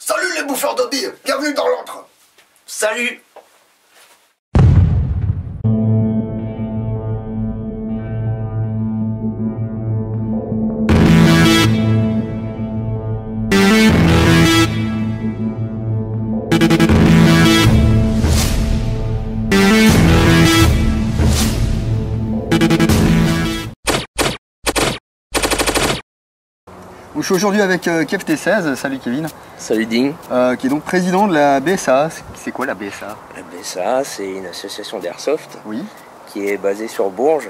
Salut les bouffeurs de billes, bienvenue dans l'antre. Salut. Je suis aujourd'hui avec Kev T16, salut Kevin, Salut Ding. qui est donc président de la BSA. C'est quoi la BSA? La BSA, c'est une association d'airsoft Oui. qui est basée sur Bourges,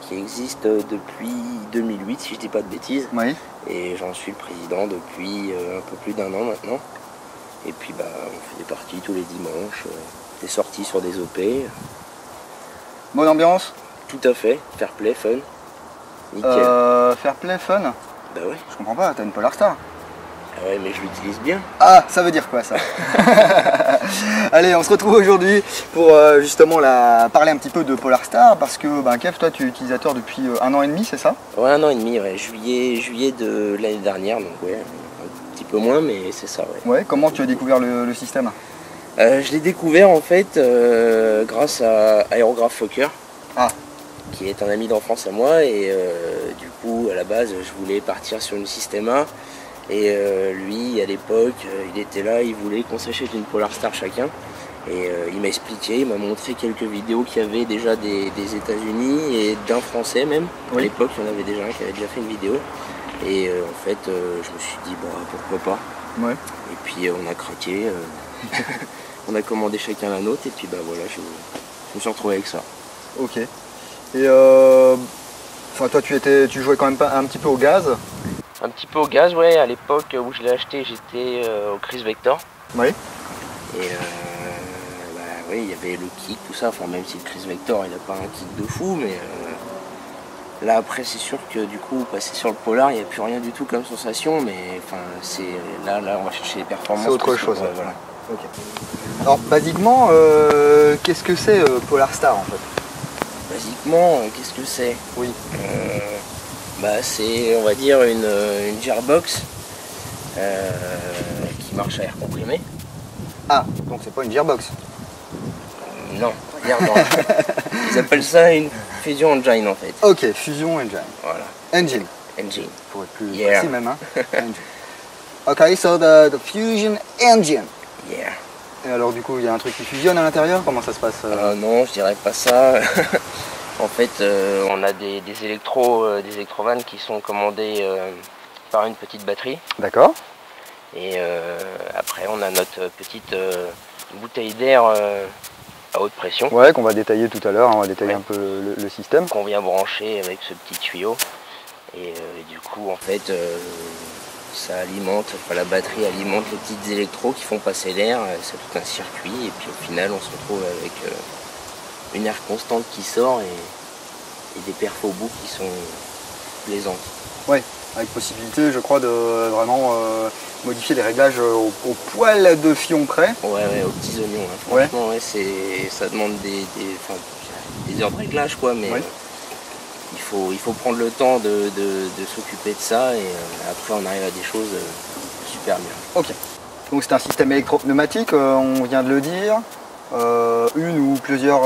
qui existe depuis 2008 si je dis pas de bêtises. Oui. Et j'en suis le président depuis un peu plus d'1 an maintenant. Et puis on fait des parties tous les dimanches, des sorties sur des OP. Bonne ambiance? Tout à fait, fair play, fun. Nickel. Fair play, fun? Bah ouais. Je comprends pas, t'as une Polar Star. Ah ouais, mais je l'utilise bien. Ah, ça veut dire quoi ça? Allez, on se retrouve aujourd'hui pour justement parler un petit peu de Polar Star parce que Kev, toi tu es utilisateur depuis 1 an et demi, c'est ça? Ouais, 1 an et demi, ouais. Juillet de l'année dernière, donc ouais, un petit peu moins, mais c'est ça, ouais. Ouais, comment tu as découvert le système? Je l'ai découvert en fait grâce à Aérographe Fokker, qui est un ami d'enfance à moi, et du coup à la base je voulais partir sur une Systema, et lui à l'époque il était là, il voulait qu'on s'achète une Polar Star chacun, et il m'a expliqué, il m'a montré quelques vidéos qu'il y avait déjà des États-Unis et d'un Français même. Oui. À l'époque il y en avait déjà un qui avait déjà fait une vidéo, et en fait je me suis dit pourquoi pas. Ouais. Et puis on a craqué, on a commandé chacun la nôtre, et puis voilà, je me suis retrouvé avec ça. Ok. Et toi tu jouais quand même pas un petit peu au gaz? Un petit peu au gaz, ouais. À l'époque où je l'ai acheté, j'étais au Chris Vector. Oui. Et oui, il y avait le kick, tout ça. Enfin, même si le Chris Vector, il n'a pas un kick de fou, mais là après, c'est sûr que du coup, passer sur le Polar, il n'y a plus rien du tout comme sensation. Mais enfin, là, on va chercher les performances. C'est autre chose. Ouais, voilà. Ok. Alors, basiquement, qu'est-ce que c'est Polar Star en fait? Basiquement, qu'est-ce que c'est? Oui. C'est, on va dire, une gearbox qui marche à air comprimé. Ah, donc c'est pas une gearbox? Non, non. Ils appellent ça une fusion engine en fait. Ok, fusion engine. Voilà. Engine. Engine. Pour être plus Yeah. précis même. Hein. Engine. Ok, so the fusion engine. Yeah. Et alors du coup, il y a un truc qui fusionne à l'intérieur? Comment ça se passe Non, je dirais pas ça. En fait, on a des électrovannes qui sont commandés par une petite batterie. D'accord. Et après, on a notre petite bouteille d'air à haute pression. Ouais, qu'on va détailler tout à l'heure, on va détailler Ouais. un peu le système. Qu'on vient brancher avec ce petit tuyau. Et du coup, en fait, ça alimente, la batterie alimente les petites électros qui font passer l'air. C'est tout un circuit. Et puis au final, on se retrouve avec une air constante qui sort et des perfs au bout qui sont plaisantes. Ouais, avec possibilité, je crois, de vraiment modifier les réglages au poil de fion près. Ouais, aux petits oignons. Hein. Franchement, ouais, ça demande des heures de réglage, quoi, mais Ouais. il faut prendre le temps de s'occuper de ça, et après on arrive à des choses super bien. Ok. Donc c'est un système électro-pneumatique, on vient de le dire. Une ou plusieurs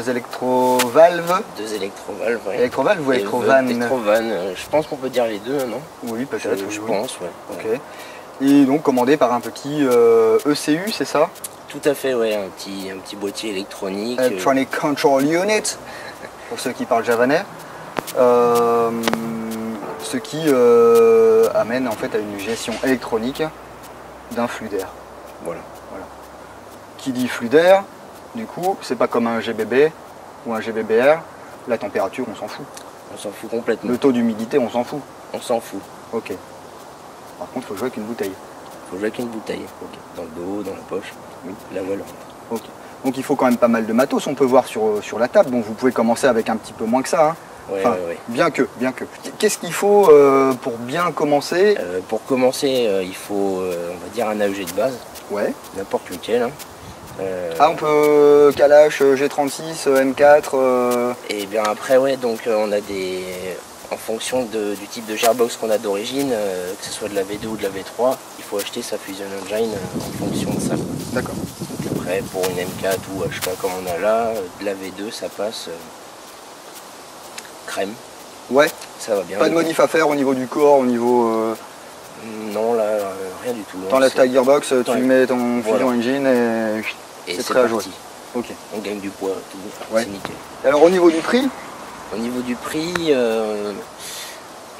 électrovalves. 2 électrovalves, ouais. Électrovalves ou Et électrovannes? électrovannes, je pense qu'on peut dire les deux, non? Oui, peut-être. Je oui. pense, ouais. Ok. Et donc commandé par un petit ECU, c'est ça? Tout à fait, ouais, un petit boîtier électronique. Electronic Control Unit, pour ceux qui parlent javanais. Ce qui amène en fait à une gestion électronique d'un flux d'air. Voilà. Qui dit flux d'air, du coup, c'est pas comme un GBB ou un GBBR, la température on s'en fout. On s'en fout complètement. Le taux d'humidité on s'en fout. On s'en fout. Ok. Par contre, il faut jouer avec une bouteille. Faut jouer avec une bouteille. Dans le dos, dans la poche. Oui. Là voilà. Ok. Donc il faut quand même pas mal de matos, on peut voir sur la table. Bon, vous pouvez commencer avec un petit peu moins que ça. Hein. Ouais, Enfin, ouais. bien que. Qu'est-ce qu'il faut pour bien commencer? Pour commencer, il faut, on va dire, un AEG de base. Ouais. N'importe lequel. Hein. On peut Kalash, G36, M4. Et bien après, ouais, donc on a en fonction du type de gearbox qu'on a d'origine, que ce soit de la V2 ou de la V3, il faut acheter sa Fusion Engine en fonction de ça. D'accord. Donc après, pour une M4 ou HK comme on a là, de la V2, ça passe crème. Ouais. Ça va bien. Pas de modif à faire au niveau du corps, au niveau... Non, là, rien du tout. T'enlèves ta gearbox, tu mets ton Fusion Engine et c'est prêt à jouer. Ok. On gagne du poids, tout, c'est nickel. Alors au niveau du prix? Au niveau du prix,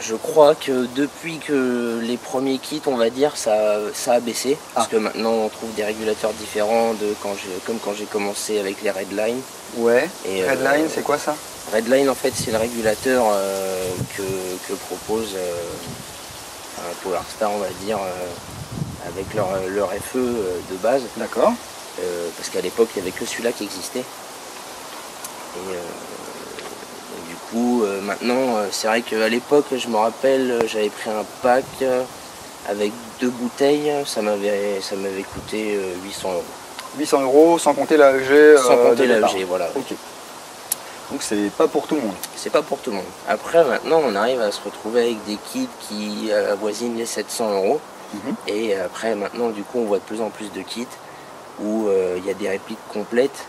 je crois que depuis que les premiers kits, on va dire, ça a baissé. Parce que maintenant on trouve des régulateurs différents comme quand j'ai commencé avec les Redline. Ouais. Et Redline, c'est quoi ça? Redline, en fait, c'est le régulateur que propose Polar Star, on va dire, avec leur FE de base. D'accord. Parce qu'à l'époque, il n'y avait que celui-là qui existait. Et du coup, maintenant, c'est vrai qu'à l'époque, je me rappelle, j'avais pris un pack avec 2 bouteilles, ça m'avait coûté 800 euros. 800 euros sans compter la EG. Sans compter la EG, voilà. Ok. Donc c'est pas pour tout le monde. C'est pas pour tout le monde. Après, maintenant, on arrive à se retrouver avec des kits qui avoisinent les 700 euros. Et après, maintenant, du coup, on voit de plus en plus de kits où il y a des répliques complètes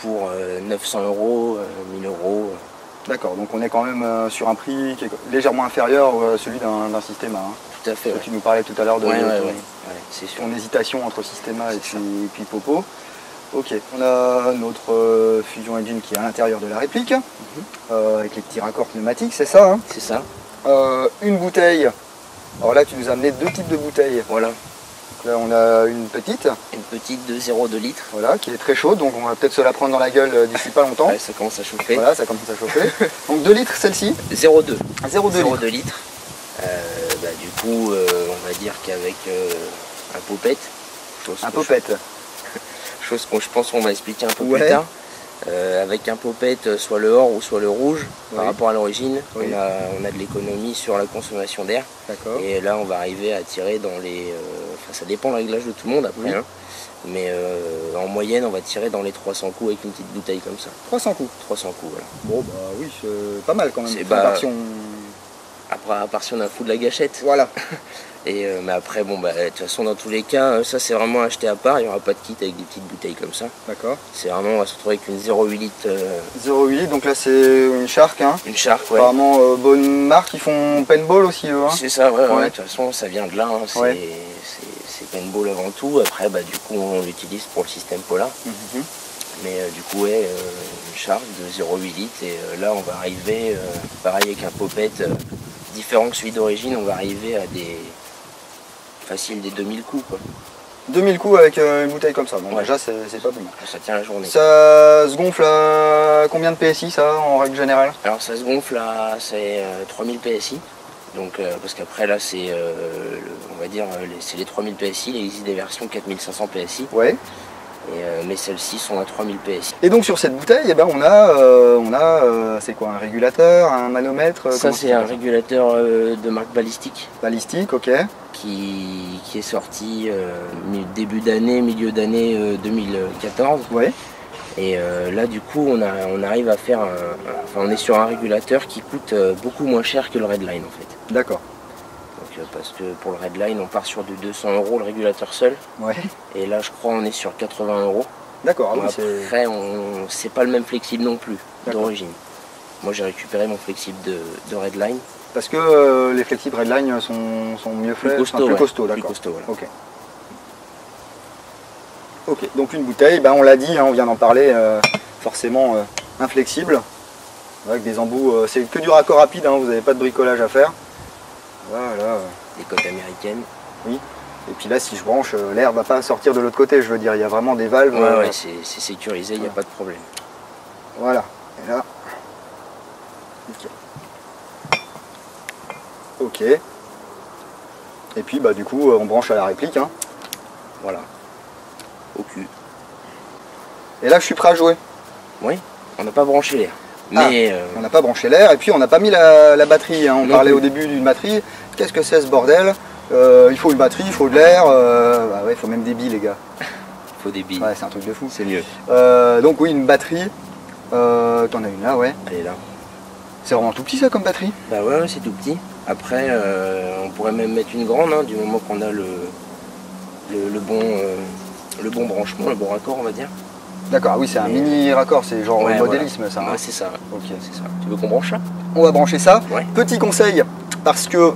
pour 900 euros, 1000 euros. D'accord, donc on est quand même sur un prix qui est légèrement inférieur à celui d'un Systema. Hein. Tout à fait. Tu nous parlais tout à l'heure de ton hésitation entre Systema et puis Popo. Ok, on a notre Fusion Engine qui est à l'intérieur de la réplique, avec les petits raccords pneumatiques, c'est ça hein? C'est ça. Une bouteille, alors là tu nous as amené 2 types de bouteilles. Voilà. Donc là on a une petite. Une petite de 0,2 litres. Voilà, qui est très chaude, donc on va peut-être se la prendre dans la gueule d'ici pas longtemps. Ouais, ça commence à chauffer. Voilà, ça commence à chauffer. Donc 2 litres celle-ci? 0,2. 0,2 litres. Du coup, on va dire qu'avec un popette. Chose que je pense qu'on va expliquer un peu plus tard. Avec un popette, soit le or ou soit le rouge, par rapport à l'origine, on a de l'économie sur la consommation d'air. Et là, on va arriver à tirer dans les... ça dépend du réglage de tout le monde après. Hein, mais en moyenne, on va tirer dans les 300 coups avec une petite bouteille comme ça. 300 coups 300 coups, voilà. Bon, bah oui, c'est pas mal quand même. Après, à part si on a un fou de la gâchette. Voilà. Mais après, bon, de toute façon, dans tous les cas, ça c'est vraiment acheté à part. Il n'y aura pas de kit avec des petites bouteilles comme ça. D'accord. C'est vraiment, on va se retrouver avec une 0,8 litres. 0,8 litres, donc là c'est une Shark. Hein. Une Shark, ouais. Apparemment, bonne marque, ils font paintball aussi, eux. Hein. C'est ça, ouais. De toute façon, ça vient de là. Hein. C'est paintball avant tout. Après, du coup, on l'utilise pour le système Polar. Mais du coup, une Shark de 0,8 litres. Et là, on va arriver, pareil avec un popette différent que celui d'origine, on va arriver à des facile des 2000 coups quoi. 2000 coups avec une bouteille comme ça, bon déjà c'est pas bon. Ça tient la journée. Ça se gonfle à combien de PSI ça en règle générale? Alors ça se gonfle à 3000 PSI. Donc parce qu'après là c'est on va dire c'est les 3000 PSI, il existe des versions 4500 PSI. Ouais. Mais celles-ci sont à 3000 PSI. Et donc sur cette bouteille, on a c'est quoi, un régulateur, un manomètre? Ça c'est un régulateur de marque Ballistic. Ballistic, ok. Qui est sorti début d'année, milieu d'année 2014. Ouais. Et là du coup on arrive à faire on est sur un régulateur qui coûte beaucoup moins cher que le Redline en fait. D'accord. Parce que pour le Redline on part sur du 200 euros le régulateur seul. Ouais. Et là je crois on est sur 80 euros. D'accord. Après c'est pas le même flexible non plus d'origine. Moi j'ai récupéré mon flexible de Redline. Parce que les flexibles Redline sont mieux faits, plus costauds, d'accord. Plus costauds, voilà. Ok, donc une bouteille, on l'a dit, hein, on vient d'en parler, forcément inflexible, avec des embouts, c'est que du raccord rapide, hein, vous n'avez pas de bricolage à faire. Voilà. Des côtes américaines. Oui, et puis là si je branche, l'air ne va pas sortir de l'autre côté, je veux dire, il y a vraiment des valves. Ouais, c'est sécurisé, il n'y a pas de problème. Voilà, et là, nickel. Ok. Et puis du coup on branche à la réplique. Hein. Voilà. Au cul. Et là je suis prêt à jouer. Oui, on n'a pas branché l'air. Mais on n'a pas branché l'air et puis on n'a pas mis la batterie. Hein. On parlait au début d'une batterie. Qu'est-ce que c'est ce bordel? Il faut une batterie, il faut de l'air. Il faut même des billes les gars. Il faut des billes. Ouais, c'est un truc de fou. C'est mieux. Donc oui, une batterie. T'en as une là, ouais. Elle est là. C'est vraiment tout petit ça comme batterie? Bah ouais, c'est tout petit. Après, on pourrait même mettre une grande, hein, du moment qu'on a le bon branchement, le bon raccord, on va dire. D'accord, oui, c'est un mini raccord, c'est genre modélisme voilà. ça. Hein. Ouais, c'est ça. Ok, c'est ça. Tu veux qu'on branche ça? On va brancher ça. Ouais. Petit conseil, parce que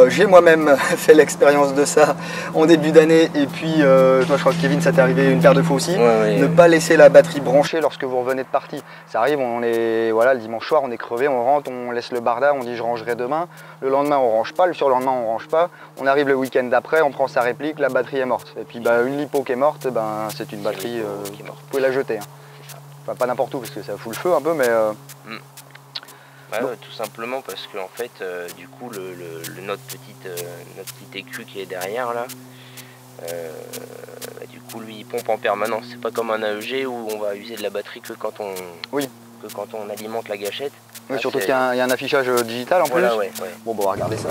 j'ai moi-même fait l'expérience de ça en début d'année, et puis toi je crois que Kevin ça t'est arrivé une paire de fois aussi, ne pas laisser la batterie branchée lorsque vous revenez de partie. Ça arrive, on est voilà, le dimanche soir on est crevé, on rentre, on laisse le barda, on dit je rangerai demain, le lendemain on range pas, le surlendemain on range pas, on arrive le week-end d'après, on prend sa réplique, la batterie est morte. Et puis une lipo qui est morte, c'est une batterie qui est morte. Vous pouvez la jeter. Hein. Enfin, pas n'importe où parce que ça fout le feu un peu, mais... Ouais, tout simplement parce que en fait, du coup, notre petite écu qui est derrière là, du coup, lui, il pompe en permanence. C'est pas comme un AEG où on va user de la batterie que quand on alimente la gâchette. Oui, surtout qu'il y a un affichage digital en plus. Ouais. Bon, on va regarder ça.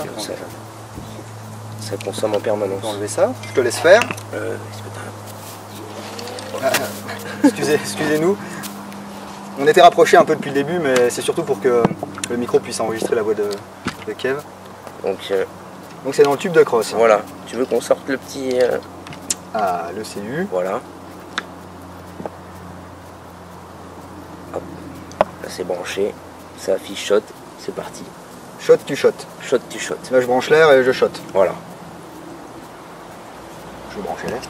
Ça consomme en permanence. On va enlever ça. Je te laisse faire. Excusez-nous. On était rapprochés un peu depuis le début, mais c'est surtout pour que le micro puisse enregistrer la voix de Kev. Donc c'est dans le tube de crosse. Voilà. Tu veux qu'on sorte le petit... le CU. Voilà. Hop. Là c'est branché. Ça affiche shot. C'est parti. Shot, tu shot. Shot, tu shot. Là je branche l'air et je shot. Voilà. Je vais brancher l'air.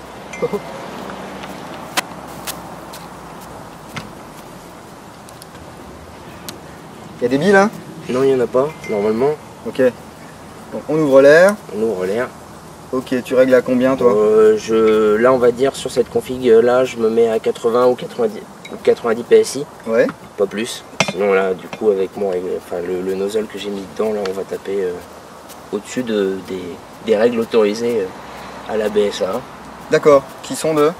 Il y a des billes là? Non, il n'y en a pas, normalement. Ok. Donc on ouvre l'air. On ouvre l'air. Ok, tu règles à combien toi? Là, on va dire sur cette config là, je me mets à 80 ou 90 PSI. Ouais. Pas plus. Sinon là, du coup, avec le nozzle que j'ai mis dedans, là, on va taper au-dessus des règles autorisées à la BSA. D'accord. Qui sont de?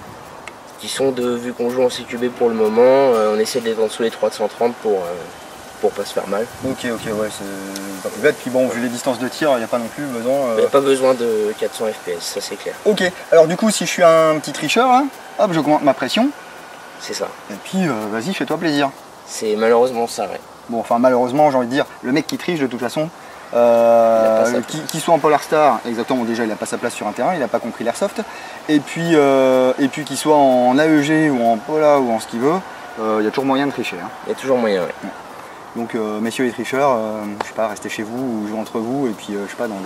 Vu qu'on joue en CQB pour le moment, on essaie d'être en dessous des 330 pour pas se faire mal. Ok, ouais, c'est pas plus bête. Puis bon, vu les distances de tir, il n'y a pas non plus besoin... Il n'y a pas besoin de 400 FPS, ça c'est clair. Ok, alors du coup, si je suis un petit tricheur, hein, hop, j'augmente ma pression. C'est ça. Et puis, vas-y, fais-toi plaisir. C'est malheureusement ça, ouais. Bon, enfin, malheureusement, j'ai envie de dire, le mec qui triche, de toute façon, qui soit en Polar-Star, exactement, déjà, il n'a pas sa place sur un terrain, il n'a pas compris l'airsoft. Et puis qu'il soit en AEG ou en Pola ou en ce qu'il veut, il y a toujours moyen de tricher. Hein. Il y a toujours moyen, oui. Donc messieurs les tricheurs, je sais pas, restez chez vous ou jouez entre vous et puis je sais pas, dans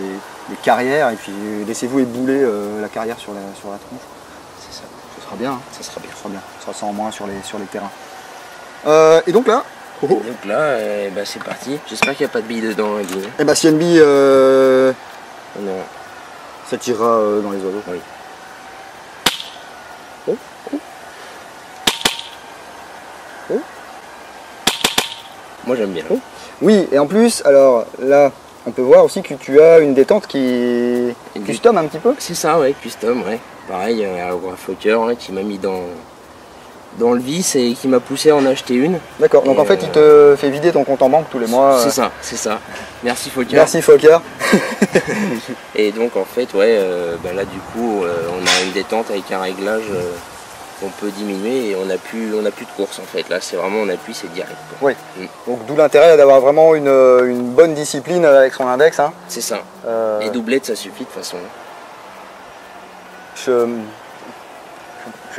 des carrières et puis laissez-vous ébouler la carrière sur la tronche. C'est ça. Ce sera bien. Hein. Ça sera bien. Ce sera bien. Ce sera ça en moins sur les terrains. Et donc là Donc là, c'est parti. J'espère qu'il n'y a pas de billes dedans, Guy. Et bah s'il y a une bille, non. ça tirera dans les oiseaux. Oui. Moi j'aime bien. Oui, et en plus, alors là, on peut voir aussi que tu as une détente qui est custom un petit peu. C'est ça, ouais, custom, ouais. Pareil, un Fokker qui m'a mis dans le vis et qui m'a poussé à en acheter une. D'accord, donc en fait il te fait vider ton compte en banque tous les mois. C'est ça. Merci Fokker. Merci Fokker. Et donc en fait, là du coup, on a une détente avec un réglage qu'on peut diminuer et on n'a plus de course en fait. Là c'est vraiment on appuie, c'est direct. Oui. Donc d'où l'intérêt d'avoir vraiment une bonne discipline avec son index. Hein. C'est ça. Et doublette ça suffit de toute façon. Je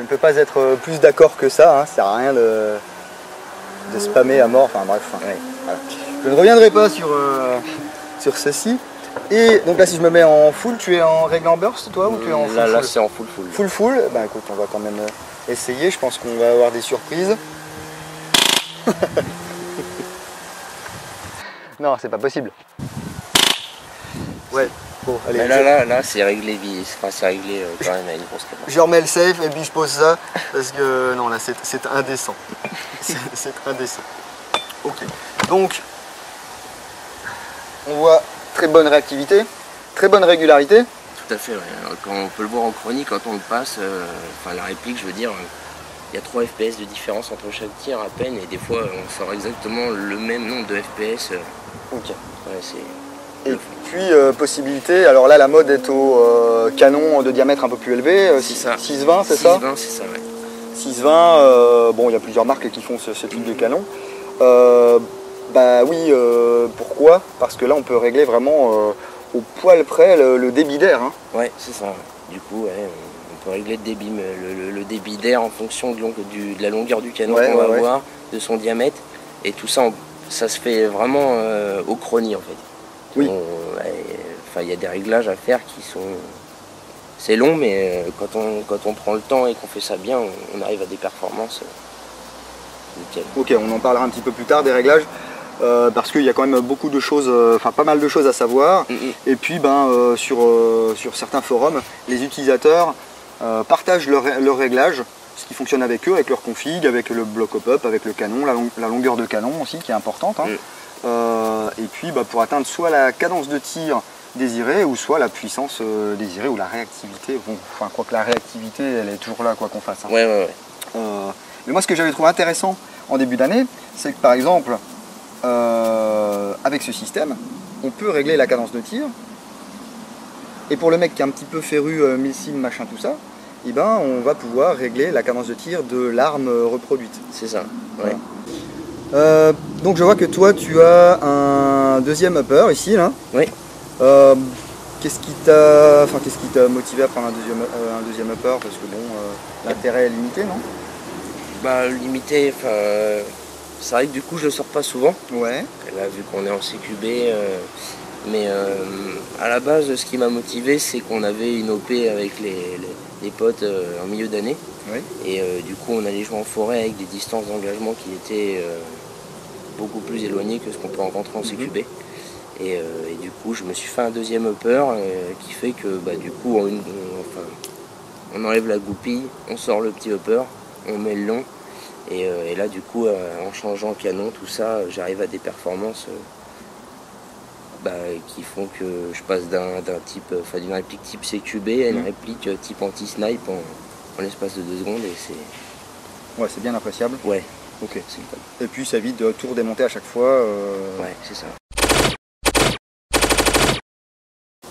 ne peux pas être plus d'accord que ça. Hein. Ça sert à rien de spammer à mort. Enfin bref. Voilà. Je ne reviendrai pas sur ceci. Et donc là si je me mets en full, tu es en règle en burst toi ou tu es en full? Là c'est en full. Full. Bah écoute, on va quand même essayer, je pense qu'on va avoir des surprises. Non, c'est pas possible. Ouais, bon, allez. Mais là c'est réglé c'est réglé quand même à une grosse caméra. Je remets le safe et puis je pose ça parce que non là c'est indécent. C'est indécent. Ok. Donc on voit très bonne réactivité, très bonne régularité. Tout à fait, ouais. Quand on peut le voir en chronique, quand on le passe, la réplique, je veux dire, il y a 3 FPS de différence entre chaque tir à peine, et des fois on sort exactement le même nombre de FPS. Ok. Ouais, et puis possibilité, alors là la mode est au canon de diamètre un peu plus élevé, 6,20 c'est ça? 6,20 c'est ça, ouais. 6,20, bon il y a plusieurs marques qui font ce type de canon. Bah oui, pourquoi? Parce que là on peut régler vraiment au poil près le débit d'air. Hein. Ouais, c'est ça. Du coup, ouais, on peut régler le débit, le débit d'air en fonction de la longueur du canon qu'on va avoir, de son diamètre. Et tout ça, ça se fait vraiment au chrony en fait. Oui. Il y a des réglages à faire qui sont... C'est long, mais quand on prend le temps et qu'on fait ça bien, on arrive à des performances nickel. Ok, on en parlera un petit peu plus tard des réglages. Parce qu'il y a quand même beaucoup de choses, pas mal de choses à savoir. Et puis sur certains forums, les utilisateurs partagent leur réglage, ce qui fonctionne avec eux, avec leur config, avec le bloc hop-up, avec le canon, la longueur de canon aussi qui est importante. Hein. Et puis pour atteindre soit la cadence de tir désirée ou soit la puissance désirée ou la réactivité. Bon, enfin, quoi que la réactivité elle est toujours là quoi qu'on fasse. Hein. Ouais. Mais moi ce que j'avais trouvé intéressant en début d'année, c'est que par exemple avec ce système, on peut régler la cadence de tir. Et pour le mec qui est un petit peu féru milsim, machin, tout ça, et on va pouvoir régler la cadence de tir de l'arme reproduite. C'est ça, ouais. Voilà. Donc je vois que toi, tu as un deuxième upper ici, là. Oui. Qu'est-ce qui t'a motivé à prendre un deuxième upper? Parce que bon, l'intérêt est limité, non? Bah, limité, c'est vrai que du coup je le sors pas souvent. Ouais. Là, vu qu'on est en CQB, mais à la base, ce qui m'a motivé, c'est qu'on avait une OP avec les potes en milieu d'année. Oui. Et du coup, on allait jouer en forêt avec des distances d'engagement qui étaient beaucoup plus éloignées que ce qu'on peut rencontrer en CQB. Et du coup, je me suis fait un deuxième upper qui fait que du coup, on enlève la goupille, on sort le petit upper, on met le long. Et là, du coup, en changeant le canon, tout ça, j'arrive à des performances qui font que je passe d'une réplique type CQB à une réplique type anti-snipe en l'espace de 2 secondes. Et c'est... Ouais, c'est bien appréciable. Ouais. Ok. C'est cool. Et puis, ça évite de tout redémonter à chaque fois. Ouais, c'est ça.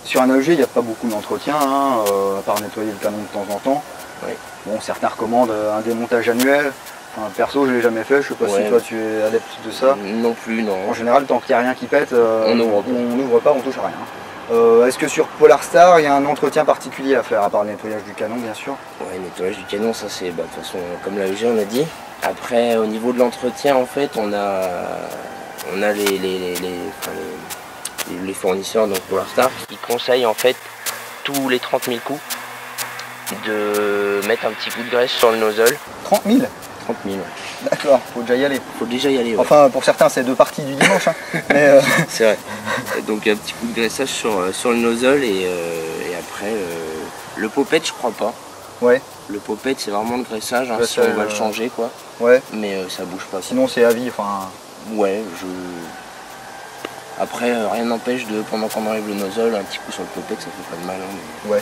Sur un AEG, il n'y a pas beaucoup d'entretien, hein, à part nettoyer le canon de temps en temps. Ouais. Bon, certains recommandent un démontage annuel. Enfin, perso, je ne l'ai jamais fait, je sais pas si toi tu es adepte de ça. Non plus, non. En général, tant qu'il n'y a rien qui pète, on n'ouvre pas, on touche à rien. Est-ce que sur Polar Star, il y a un entretien particulier à faire, à part le nettoyage du canon, bien sûr? Ouais, nettoyage du canon, ça c'est de toute façon, comme l'AEG on a dit. Après, au niveau de l'entretien, en fait, on a les fournisseurs, donc Polar Star, qui conseillent en fait tous les 30 000 coups de mettre un petit coup de graisse sur le nozzle. 30 000? 30 000. D'accord, faut déjà y aller. Faut déjà y aller, ouais. Enfin, pour certains, c'est 2 parties du dimanche. Hein. Mais c'est vrai. Donc un petit coup de graissage sur le nozzle et après, le popette, je crois pas. Ouais. Le popette, c'est vraiment le graissage, hein, si on va le changer, quoi. Ouais. Mais ça bouge pas. Sinon, c'est à vie, enfin... Ouais, Après, rien n'empêche pendant qu'on enlève le nozzle, un petit coup sur le popette, ça fait pas de mal. Hein, mais... Ouais.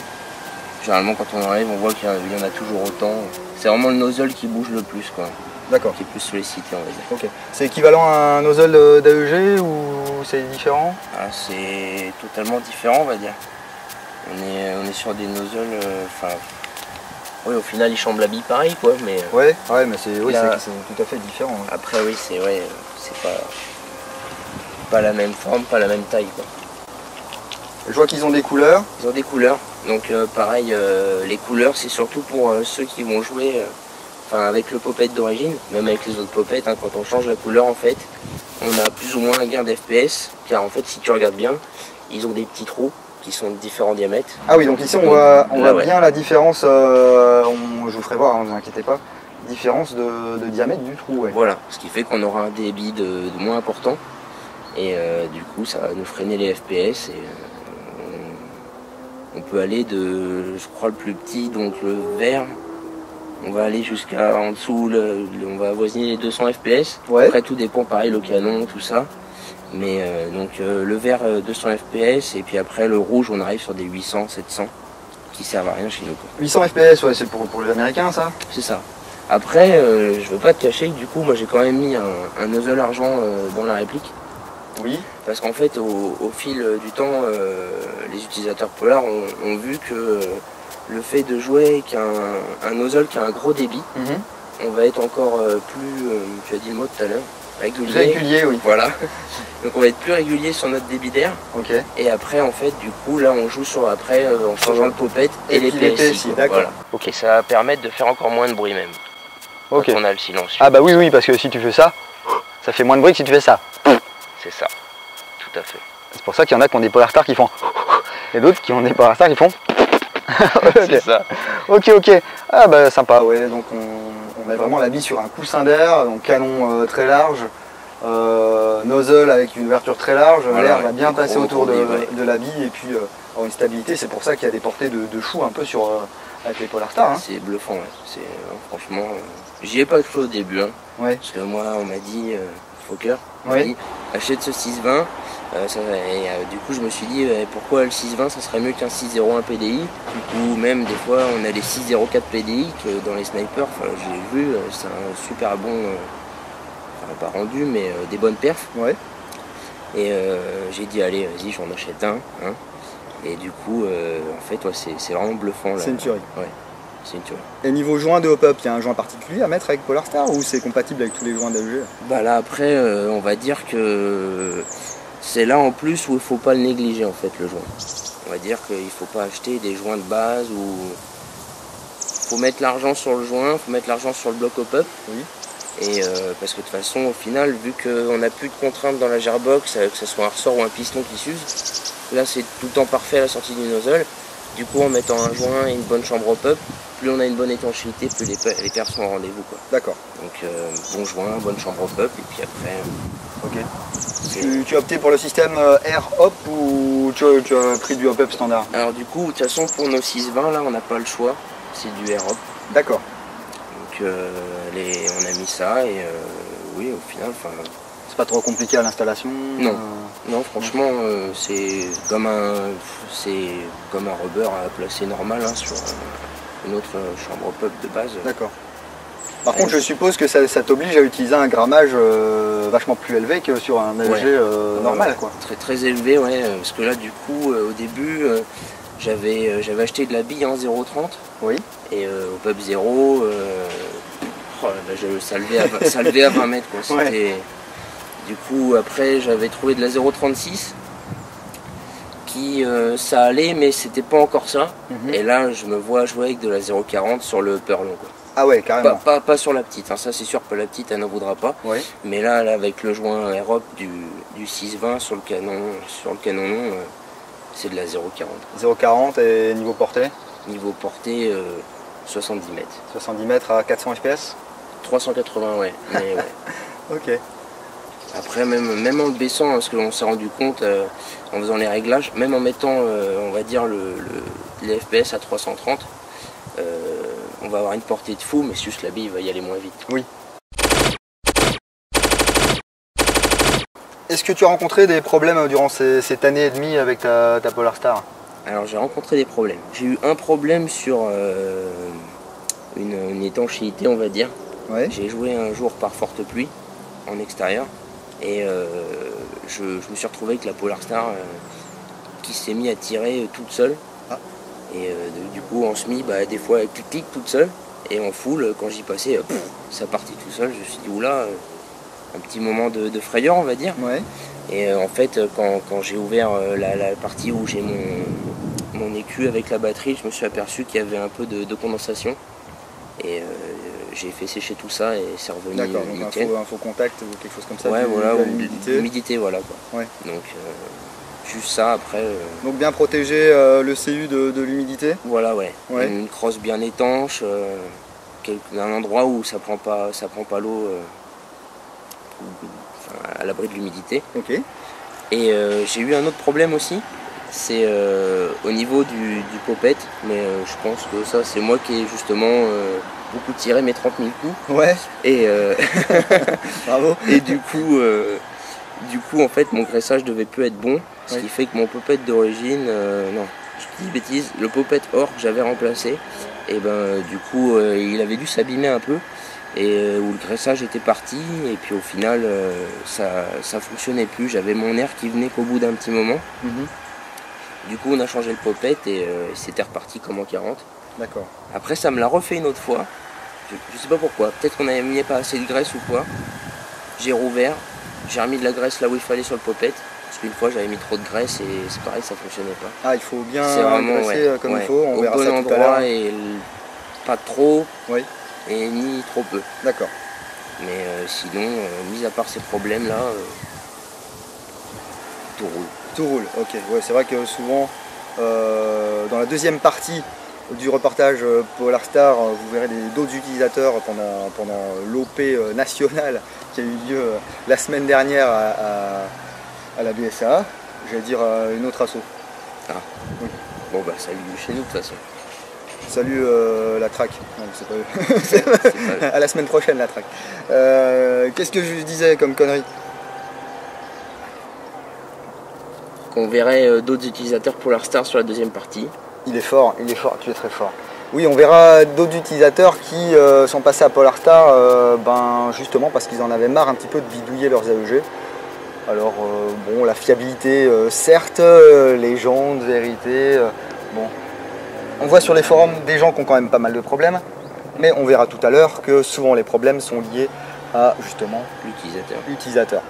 Généralement, quand on enlève, on voit qu'il y en a toujours autant. C'est vraiment le nozzle qui bouge le plus, quoi. D'accord. Qui est plus sollicité, on va dire. Ok. C'est équivalent à un nozzle d'AEG ou c'est différent? C'est totalement différent, on va dire. On est sur des nozzles... oui, au final, ils chambrent la bille pareil, quoi. Mais, ouais, mais c'est tout à fait différent. Ouais. Après, oui, c'est pas la même forme, pas la même taille, quoi. Je vois qu'ils ont des couleurs. Ils ont des couleurs. Donc pareil, les couleurs, c'est surtout pour ceux qui vont jouer avec le popette d'origine, même avec les autres popettes, hein, quand on change la couleur, en fait, on a plus ou moins un gain d'FPS, car en fait, si tu regardes bien, ils ont des petits trous qui sont de différents diamètres. Ah oui, donc ici, on voit bien la différence, je vous ferai voir, hein, ne vous inquiétez pas, différence de diamètre du trou. Ouais. Voilà, ce qui fait qu'on aura un débit de moins important, et du coup, ça va nous freiner les FPS, et on peut aller je crois le plus petit, donc le vert, on va aller jusqu'à en dessous, on va avoisiner les 200 FPS. Ouais. Après tout dépend, pareil, le canon, tout ça. Mais le vert 200 FPS et puis après le rouge on arrive sur des 800, 700 qui servent à rien chez nous, quoi. 800 FPS, ouais, c'est pour les Américains ça? C'est ça. Après, je veux pas te cacher que du coup moi j'ai quand même mis un nozzle argent dans la réplique. Oui. Parce qu'en fait, au fil du temps, les utilisateurs Polar ont vu que le fait de jouer avec un nozzle qui a un gros débit, on va être encore plus, tu as dit le mot tout à l'heure, régulier, oui. Voilà. Donc on va être plus régulier sur notre débit d'air. Okay. Et après en fait du coup là on joue sur après en changeant le popette et les PSI. Voilà. Okay. Et ça va permettre de faire encore moins de bruit même. Okay. Quand on a le silencieux. Ah bah oui, parce que si tu fais ça, ça fait moins de bruit que si tu fais ça. C'est ça, tout à fait. C'est pour ça qu'il y en a qui ont des Polar Stars qui font et d'autres qui ont des Polar Stars qui font C'est ça. Ok. Ah bah sympa, ouais. Donc on met vraiment la bille sur un coussin d'air, donc canon très large, nozzle avec une ouverture très large, voilà, l'air va bien passer autour de la bille et puis avoir une stabilité. C'est pour ça qu'il y a des portées de chou un peu sur avec les Polar Stars. Hein. C'est bluffant, ouais. Franchement, j'y ai pas cru au début, hein. Ouais. Parce que moi on m'a dit, Fokker, oui. Achète ce 620. Du coup je me suis dit pourquoi le 620 ça serait mieux qu'un 601 PDI, ou même des fois on a les 604 PDI que dans les snipers, j'ai vu, c'est un super bon, pas rendu mais des bonnes perfs. Ouais. Et j'ai dit allez vas-y j'en achète un, hein. Et du coup en fait ouais, c'est vraiment bluffant là. C'est une tuerie. Ouais. C'est une tuerie. Et niveau joint de hop-up, il y a un joint particulier à mettre avec Polar Star ou c'est compatible avec tous les joints d'AEG? Bah là après on va dire que c'est là en plus où il ne faut pas le négliger en fait le joint. On va dire qu'il ne faut pas acheter des joints de base ou il faut mettre l'argent sur le joint, il faut mettre l'argent sur le bloc hop-up. Oui. Et parce que de toute façon au final vu qu'on n'a plus de contraintes dans la gearbox, que ce soit un ressort ou un piston qui s'use, là c'est tout le temps parfait à la sortie du nozzle. Du coup en mettant un joint et une bonne chambre hop-up, plus on a une bonne étanchéité, plus les perfs sont au rendez-vous. D'accord. Donc bon joint, bonne chambre hop-up et puis après... Ok. Tu as opté pour le système Air Hop ou tu as pris du hop-up standard? Alors du coup, de toute façon pour nos 620 là on n'a pas le choix, c'est du Air Hop. D'accord. Donc on a mis ça et oui au final... C'est pas trop compliqué à l'installation? Non, franchement c'est comme un rubber à placer normal hein, sur une autre chambre hop-up de base. D'accord. Par contre, je suppose que ça t'oblige à utiliser un grammage vachement plus élevé que sur un AEG normal, quoi. Très élevé, ouais, parce que là, du coup, au début, j'avais acheté de la bille en 0,30. Oui. Et au pub 0, ça levait à 20 mètres, quoi. Ouais. Du coup, après, j'avais trouvé de la 0,36 qui, ça allait, mais c'était pas encore ça. Et là, je me vois jouer avec de la 0,40 sur le Perlon, quoi. Ah ouais, carrément. Pas sur la petite, hein. Ça c'est sûr que la petite elle n'en voudra pas. Ouais. Mais là avec le joint Air-Hop du 620 sur le canon long, c'est de la 0,40. 0,40 et niveau portée? Niveau portée 70 mètres. 70 mètres à 400 fps? 380 ouais. Mais, ouais. Ok. Après même en le baissant, parce qu'on s'est rendu compte en faisant les réglages, même en mettant on va dire les FPS à 330, on va avoir une portée de fou, mais juste la bille va y aller moins vite. Oui. Est-ce que tu as rencontré des problèmes durant cette année et demie avec ta Polar Star? Alors j'ai rencontré des problèmes. J'ai eu un problème sur une étanchéité, on va dire. Ouais. J'ai joué un jour par forte pluie en extérieur et je me suis retrouvé avec la Polar Star qui s'est mise à tirer toute seule. Ah. Et du coup en semi, des fois elle clique toute seule, et en full, quand j'y passais, ça partait tout seul. Je me suis dit oula, un petit moment de frayeur on va dire. Ouais. Et en fait quand j'ai ouvert la partie où j'ai mon écu avec la batterie, je me suis aperçu qu'il y avait un peu de condensation. Et j'ai fait sécher tout ça et c'est revenu. D'accord, donc un faux contact ou quelque chose comme ça. Ouais, voilà, ou l'humidité, voilà quoi. Ouais. Donc juste ça après. Donc bien protéger le CU de l'humidité. Voilà, ouais. Une crosse bien étanche, un endroit où ça prend pas l'eau, à l'abri de l'humidité. Ok. Et j'ai eu un autre problème aussi, c'est au niveau du popette, mais je pense que ça c'est moi qui ai justement beaucoup tiré mes 30 000 coups. Ouais. Et bravo. Et du coup en fait mon graissage devait plus être bon. Ce qui fait que mon popette d'origine, non, je dis bêtise, le popette or que j'avais remplacé, et du coup il avait dû s'abîmer un peu, et où le graissage était parti, et puis au final ça fonctionnait plus, j'avais mon air qui venait qu'au bout d'un petit moment. Du coup on a changé le popette et c'était reparti comme en 40. D'accord. Après ça me l'a refait une autre fois, je sais pas pourquoi, peut-être qu'on n'avait mis pas assez de graisse ou quoi. j'ai rouvert, j'ai remis de la graisse là où il fallait sur le popette. Parce qu'une fois j'avais mis trop de graisse et c'est pareil, ça fonctionnait pas. Ah, il faut bien graisser comme il faut, on verra ça tout à l'heure. Au bon endroit et pas trop et ni trop peu. D'accord. Mais sinon, mis à part ces problèmes là, tout roule. Tout roule, ok. Ouais, c'est vrai que souvent, dans la deuxième partie du reportage Polar Star, vous verrez d'autres utilisateurs pendant l'OP nationale qui a eu lieu la semaine dernière à la BSA, j'allais dire une autre asso. Ah, oui. Bon bah salut chez nous de toute façon. Salut la track. Non, c'est pas eux. À la semaine prochaine la track. Qu'est-ce que je disais comme connerie? Qu'on verrait d'autres utilisateurs Polar Star sur la deuxième partie. Il est fort, tu es très fort. Oui, on verra d'autres utilisateurs qui sont passés à Polar Star justement parce qu'ils en avaient marre un petit peu de bidouiller leurs AEG. Alors bon, la fiabilité, certes, les jantes, vérité, bon. On voit sur les forums des gens qui ont quand même pas mal de problèmes, mais on verra tout à l'heure que souvent les problèmes sont liés à justement l'utilisateur.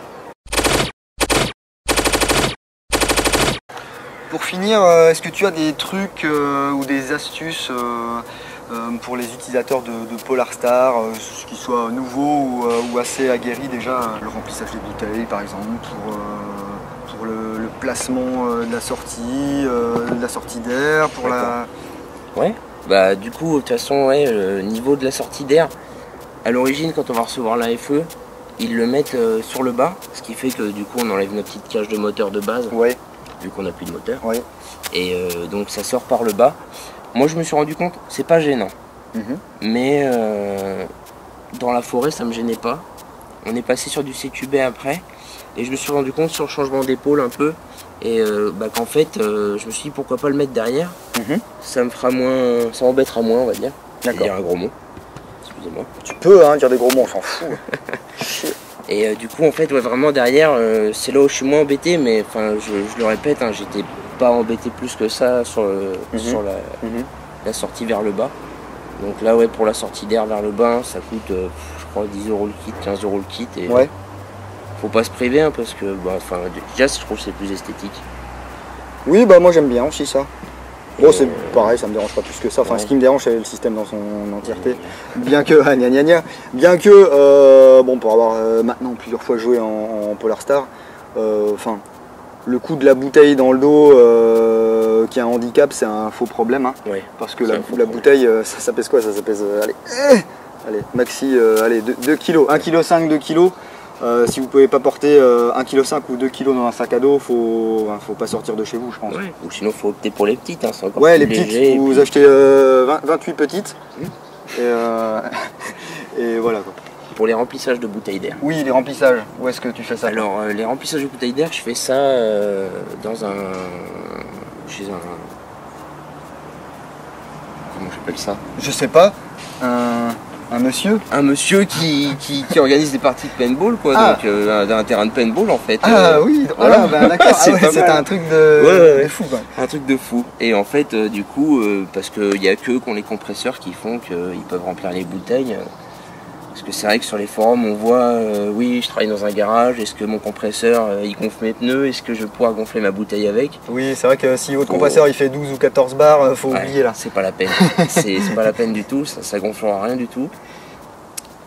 Pour finir, est-ce que tu as des trucs ou des astuces pour les utilisateurs de Polar Star, qu'ils soient nouveaux ou assez aguerris déjà, le remplissage des bouteilles par exemple, pour le placement de la sortie d'air, pour la... Ouais, bah du coup, de toute façon, le niveau de la sortie d'air, à l'origine, quand on va recevoir la FE, ils le mettent sur le bas, ce qui fait que du coup, on enlève notre petite cage de moteur de base, vu qu'on n'a plus de moteur. Ouais. Et donc, ça sort par le bas. Moi, je me suis rendu compte, c'est pas gênant. Mais dans la forêt, ça me gênait pas. On est passé sur du CQB après, et je me suis rendu compte sur le changement d'épaule un peu, et qu'en fait, je me suis dit pourquoi pas le mettre derrière. Ça me fera moins, ça m'embêtera moins, on va dire. D'accord. Dire un gros mot. Excusez-moi. Tu peux dire des gros mots, on s'en fout. Et du coup, en fait, vraiment derrière, c'est là où je suis moins embêté, mais enfin, je le répète, j'étais pas embêté plus que ça sur la sortie vers le bas. Donc là, pour la sortie d'air vers le bas, ça coûte, je crois, 10 € le kit, 15 € le kit. Et faut pas se priver, parce que, déjà, je trouve que c'est plus esthétique. Oui, moi j'aime bien aussi ça. Bon, c'est pareil, ça me dérange pas plus que ça. Enfin, ce qui me dérange, c'est le système dans son entièreté. Bien que, pour avoir maintenant plusieurs fois joué en Polar Star, le coup de la bouteille dans le dos qui a un handicap, c'est un faux problème. Parce que la bouteille, ça pèse quoi? Ça pèse, allez, maxi, 2 kg, 1,5 kg, 2 kg. Si vous pouvez pas porter 1,5 kg ou 2 kg dans un sac à dos, faut pas sortir de chez vous, je pense. Ou sinon faut opter pour les petites, c'est encore plus léger. Les petites, vous achetez 28 petites et voilà quoi. Pour les remplissages de bouteilles d'air. Oui, les remplissages, où est-ce que tu fais ça? Alors les remplissages de bouteilles d'air, je fais ça chez un... Comment j'appelle ça? Je sais pas. Un monsieur qui organise des parties de paintball, quoi, donc un terrain de paintball en fait. Oui, voilà, d'accord, c'est un truc de fou quoi. Un truc de fou. Et en fait, du coup, parce qu'il n'y a qu'eux qui ont les compresseurs qui font qu'ils peuvent remplir les bouteilles. Parce que c'est vrai que sur les forums, on voit, oui, je travaille dans un garage, est-ce que mon compresseur, il gonfle mes pneus, est-ce que je vais pouvoir gonfler ma bouteille avec? Oui, c'est vrai que si votre compresseur il fait 12 ou 14 bars, faut oublier là. C'est pas la peine, c'est pas la peine du tout, ça gonflera rien du tout.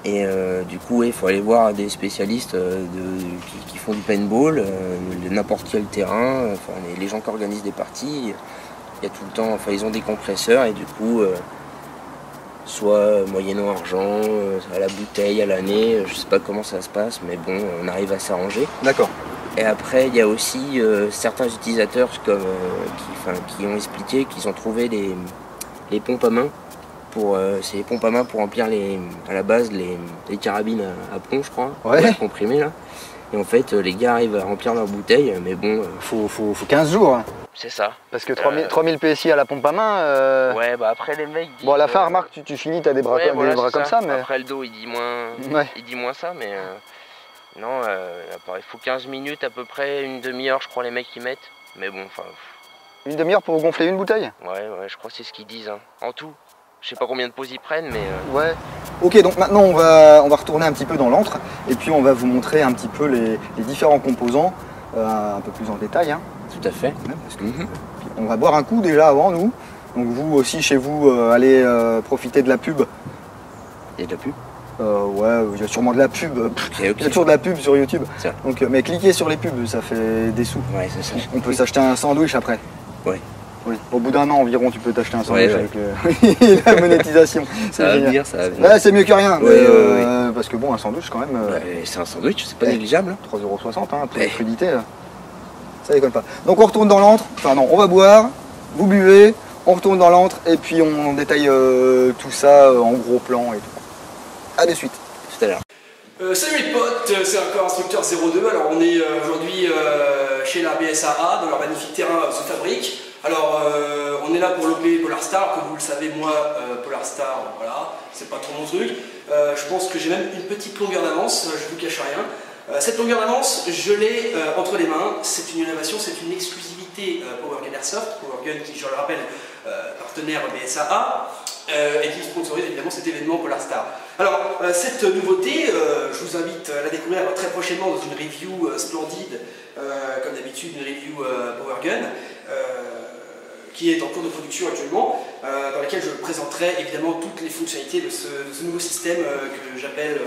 Et du coup, il faut aller voir des spécialistes qui font du paintball, de n'importe quel terrain, les gens qui organisent des parties, il y a tout le temps, ils ont des compresseurs et du coup... soit moyennant argent, à la bouteille, à l'année, je sais pas comment ça se passe, mais bon, on arrive à s'arranger. D'accord. Et après, il y a aussi certains utilisateurs qui ont expliqué qu'ils ont trouvé les pompes à main. C'est les pompes à main pour remplir à la base les carabines à plomb, je crois, comprimées là. Et en fait, les gars arrivent à remplir leur bouteille, mais bon... Faut 15 jours. C'est ça. Parce que 3000 PSI à la pompe à main... après les mecs disent... Bon, à la fin, remarque, tu finis, t'as des bras, comme ça, mais... Après le dos, il dit moins ça, mais... non, il faut 15 minutes à peu près, une demi-heure, je crois, les mecs qui mettent. Mais bon, Une demi-heure pour gonfler une bouteille? Ouais, je crois que c'est ce qu'ils disent, en tout. Je sais pas combien de pauses ils prennent, mais... Ok, donc maintenant on va retourner un petit peu dans l'antre et puis on va vous montrer un petit peu les différents composants un peu plus en détail. Hein. Tout à fait. Parce que, on va boire un coup déjà avant nous. Donc vous aussi chez vous allez profiter de la pub. Il y a de la pub? Ouais, il y a sûrement de la pub. Il y a toujours de la pub sur YouTube. Donc, mais cliquez sur les pubs, ça fait des sous. Ouais, c'est ça. On peut s'acheter un sandwich après. Ouais. Oui. Au bout d'un an environ, tu peux t'acheter un sandwich avec la monétisation. Ça va venir, ça va venir. Ouais, c'est mieux que rien. Ouais, mais, parce que bon, un sandwich quand même. C'est un sandwich, c'est pas négligeable. 3,60 €, hein, pour la crudité. Ça déconne pas. Donc on retourne dans l'antre. Enfin non, on va boire, vous buvez, on retourne dans l'antre et puis on détaille tout ça en gros plan et tout. A de suite. Tout à l'heure. Salut les potes, c'est encore Instructeur 02. Alors on est aujourd'hui chez la BSAA dans leur magnifique terrain The Fabric. Alors on est là pour l'OP Polarstar, comme vous le savez moi Polarstar, voilà, c'est pas trop mon truc. Je pense que j'ai même une petite longueur d'avance, je vous cache rien. Cette longueur d'avance, je l'ai entre les mains, c'est une innovation, c'est une exclusivité PowerGun Airsoft, PowerGun qui je le rappelle partenaire BSAA. Et qui sponsorise évidemment cet événement Polarstar. Alors, cette nouveauté, je vous invite à la découvrir très prochainement dans une review splendide, comme d'habitude, une review PowerGun, qui est en cours de production actuellement, dans laquelle je présenterai évidemment toutes les fonctionnalités de ce nouveau système que j'appelle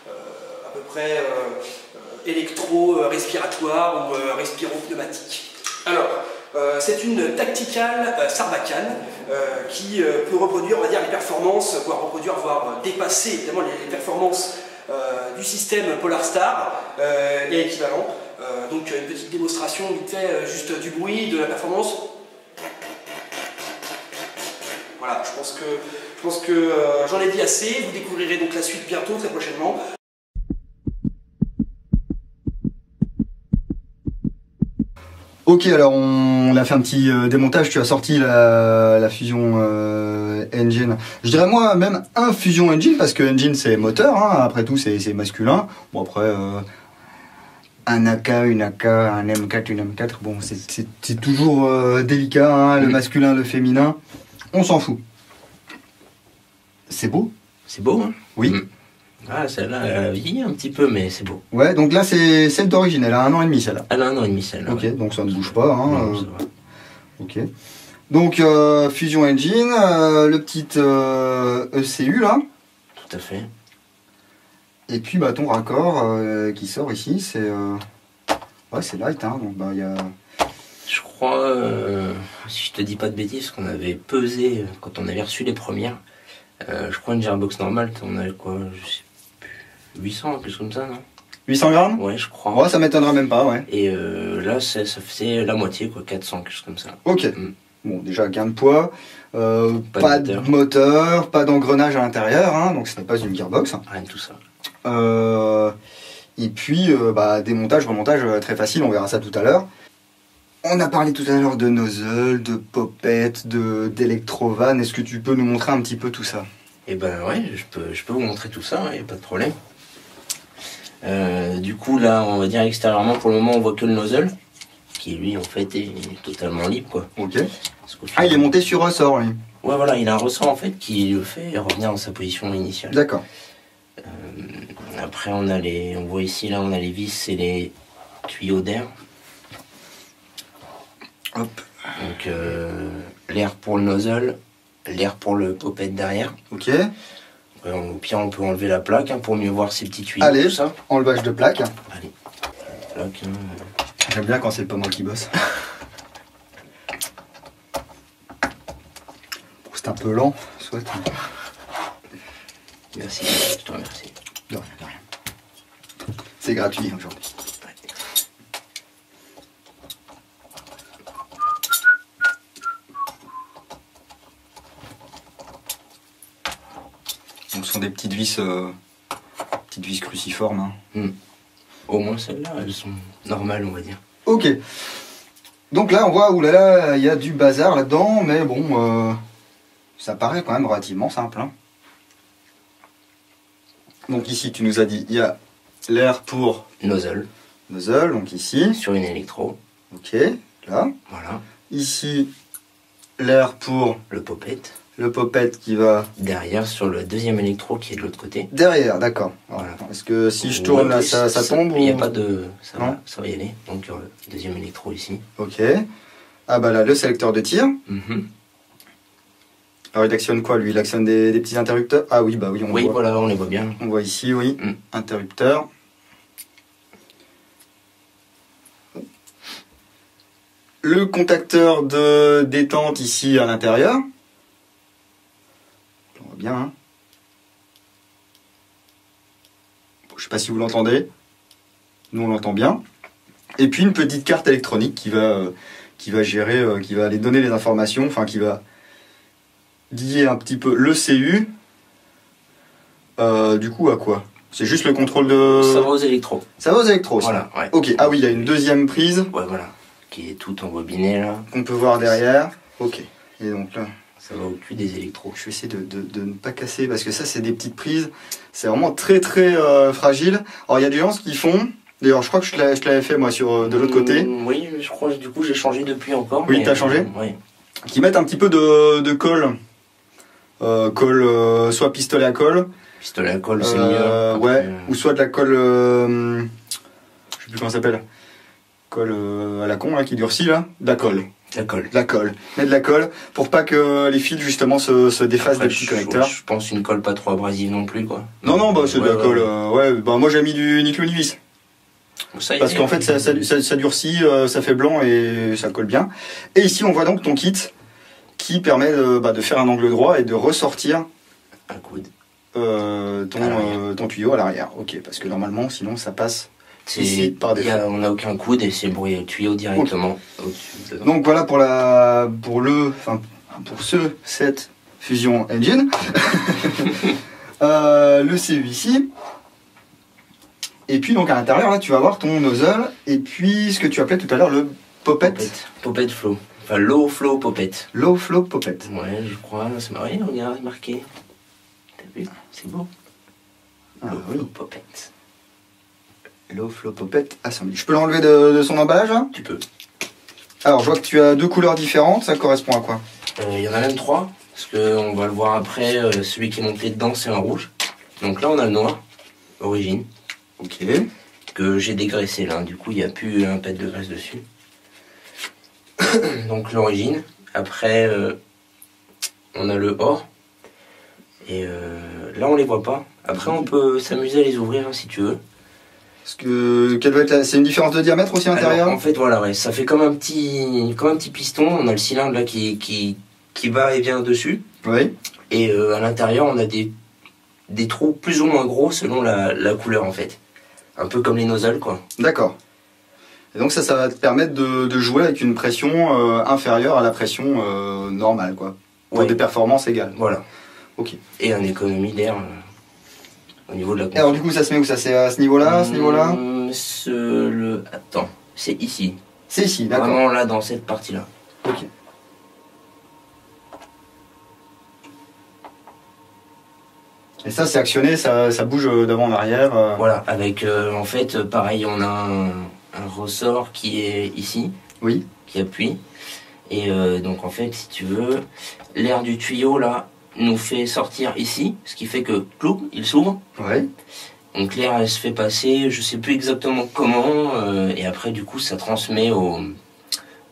à peu près électro-respiratoire ou respiro-pneumatique. Alors, c'est une tactical Sarbacane qui peut reproduire, on va dire, les performances, voire dépasser évidemment les performances du système Polarstar et équivalent. Donc une petite démonstration vite fait, juste du bruit, de la performance. Voilà, je pense que j'en ai dit assez. Vous découvrirez donc la suite bientôt, très prochainement. Ok, alors on a fait un petit démontage, tu as sorti la Fusion Engine. Je dirais moi même un Fusion Engine, parce que Engine c'est moteur, hein, après tout c'est masculin. Bon après, un AK, une AK, un M4, une M4, bon c'est toujours délicat, hein, le masculin, le féminin, on s'en fout. C'est beau. C'est beau, hein? Oui. Ah, celle-là, elle a vieilli un petit peu, mais c'est beau. Ouais, donc là, c'est celle d'origine, elle a 1 an et demi, celle-là. Elle a 1 an et demi, celle-là. Ok, ouais. Donc ça ne bouge pas. Hein, non, ça va. Ok. Donc, Fusion Engine, le petit ECU, là. Tout à fait. Et puis, bah, ton raccord qui sort ici, c'est... Ouais, c'est light, hein, donc bah, il y a... Je crois, si je te dis pas de bêtises, qu'on avait pesé, quand on avait reçu les premières, je crois une Gearbox normale, on avait quoi, je sais plus, 800, quelque chose comme ça, non? 800 grammes? Ouais, je crois. Ouais, ça m'étonnera même pas, ouais. Et là, ça faisait la moitié, quoi, 400, quelque chose comme ça. Ok. Bon, déjà, gain de poids, pas de moteur, pas d'engrenage à l'intérieur, hein, donc ce n'est pas une gearbox. Rien de tout ça. Et puis, bah, démontage, remontage très facile, on verra ça tout à l'heure. On a parlé tout à l'heure de nozzle, de popette, d'électrovanne. Est-ce que tu peux nous montrer un petit peu tout ça? Eh ben ouais, je peux vous montrer tout ça, il n'y a pas de problème. Du coup là, on va dire extérieurement, pour le moment on voit que le nozzle, qui lui en fait est totalement libre, quoi. Ok. Ah, il est monté sur ressort, lui. Ouais, voilà, il a un ressort en fait qui le fait revenir dans sa position initiale. D'accord. Après on voit ici, là on a les vis et les tuyaux d'air. Hop. Donc l'air pour le nozzle, l'air pour le popette derrière. Ok. Au pire on peut enlever la plaque, hein, pour mieux voir ces petits tuyaux. Allez, tout ça. Enlevage de plaque. Allez. Plaque, hein. J'aime bien quand c'est pas moi qui bosse. C'est un peu lent, soit. Merci, je te remercie. De rien, de rien. C'est gratuit aujourd'hui. Donc ce sont des petites vis cruciformes. Hein. Au moins celles-là, elles sont normales, on va dire. Ok. Donc là, on voit, oulala, il y a du bazar là-dedans, mais bon, ça paraît quand même relativement simple. Hein. Donc ici, tu nous as dit, il y a l'air pour... Nozzle. Nozzle, donc ici. Sur une électro. Ok, là. Voilà. Ici, l'air pour... Le popette. Le popette qui va... derrière sur le deuxième électro qui est de l'autre côté. Derrière, d'accord. Voilà. Est-ce que si je tourne là, ça tombe Il n'y a pas de... ça va y aller. Donc deuxième électro ici. Ok. Ah bah là, le sélecteur de tir. Alors il actionne quoi lui? Il actionne des petits interrupteurs? Ah oui, bah oui, on voit. Oui, voilà, on les voit bien. On voit ici, oui. Interrupteur. Le contacteur de détente ici à l'intérieur. On voit bien. Hein. Bon, je sais pas si vous l'entendez. Nous on l'entend bien. Et puis une petite carte électronique qui va gérer, qui va aller donner les informations, enfin qui va lier un petit peu le CU. Du coup à quoi? C'est juste le contrôle de... Ça va aux électros. Ça va aux électros, voilà, ouais. Ok, ah oui, il y a une deuxième prise. Ouais, voilà. Qui est tout embobiné là. Qu'on peut voir derrière. Ok. Et donc là... Ça va au cul des électros. Je vais essayer de ne pas casser, parce que ça, c'est des petites prises. C'est vraiment très, très fragile. Alors, il y a des gens qui font... D'ailleurs, je crois que je te l'avais fait, moi, de l'autre côté. Oui, je crois que du coup, j'ai changé depuis encore. Oui, t'as changé oui. Qui mettent un petit peu de colle. Colle, soit pistolet à colle. Pistolet à colle, c'est mieux. Ouais, ou soit de la colle... je sais plus comment ça s'appelle. Colle à la con, là, qui durcit, là. De la colle. La colle. Mets de la colle pour pas que les fils justement se défassent des petits connecteurs. Je pense une colle pas trop abrasive non plus, quoi. Non, bah c'est de la colle. Ouais, bah moi j'ai mis du nickel vis. Parce qu'en fait ça durcit, ça fait blanc et ça colle bien. Et ici on voit donc ton kit qui permet de faire un angle droit et de ressortir un coude. Ton tuyau à l'arrière. Ok, parce que normalement sinon ça passe. Ici, par défaut. On n'a aucun coude et c'est le tuyau directement au-dessus. Donc voilà pour cette Fusion Engine. Le CU ici. Et puis donc à l'intérieur là tu vas avoir ton nozzle et puis ce que tu appelais tout à l'heure le popette. Popette flow. Enfin low flow popette. Low flow popette. Ouais, je crois. C'est marrant, regarde, marqué. T'as vu? C'est beau. Ah, low oui. flow popette. Low flow popette assembly. Je peux l'enlever de son emballage hein? Tu peux. Alors je vois que tu as deux couleurs différentes, ça correspond à quoi? Il y en a même trois, parce qu'on va le voir après, celui qui est monté dedans c'est un rouge. Donc là on a le noir, origine. Ok. Que j'ai dégraissé là, du coup il n'y a plus un pet de graisse dessus. Donc l'origine. Après on a le or. Et là on les voit pas. Après on peut s'amuser à les ouvrir hein, si tu veux. Parce que c'est une différence de diamètre aussi à l'intérieur? En fait voilà, ouais, ça fait comme un petit piston. On a le cylindre là qui va et vient dessus. Oui. Et à l'intérieur on a des trous plus ou moins gros selon la couleur en fait. Un peu comme les nozzles quoi. D'accord. Et donc ça va te permettre de jouer avec une pression inférieure à la pression normale quoi. Pour des performances égales. Voilà. Ok. Et une économie d'air au niveau de la console. Alors du coup ça se met où ça? C'est à ce niveau-là, à ce niveau-là? Attends, c'est ici. C'est ici, d'accord. Vraiment là dans cette partie-là. Ok. Et ça c'est actionné, ça bouge d'avant en arrière. Voilà, avec en fait pareil on a un ressort qui est ici. Oui. Qui appuie. Et donc en fait si tu veux, l'air du tuyau là nous fait sortir ici, ce qui fait que clou, il s'ouvre. Ouais. Donc l'air elle se fait passer, je sais plus exactement comment, et après du coup ça transmet au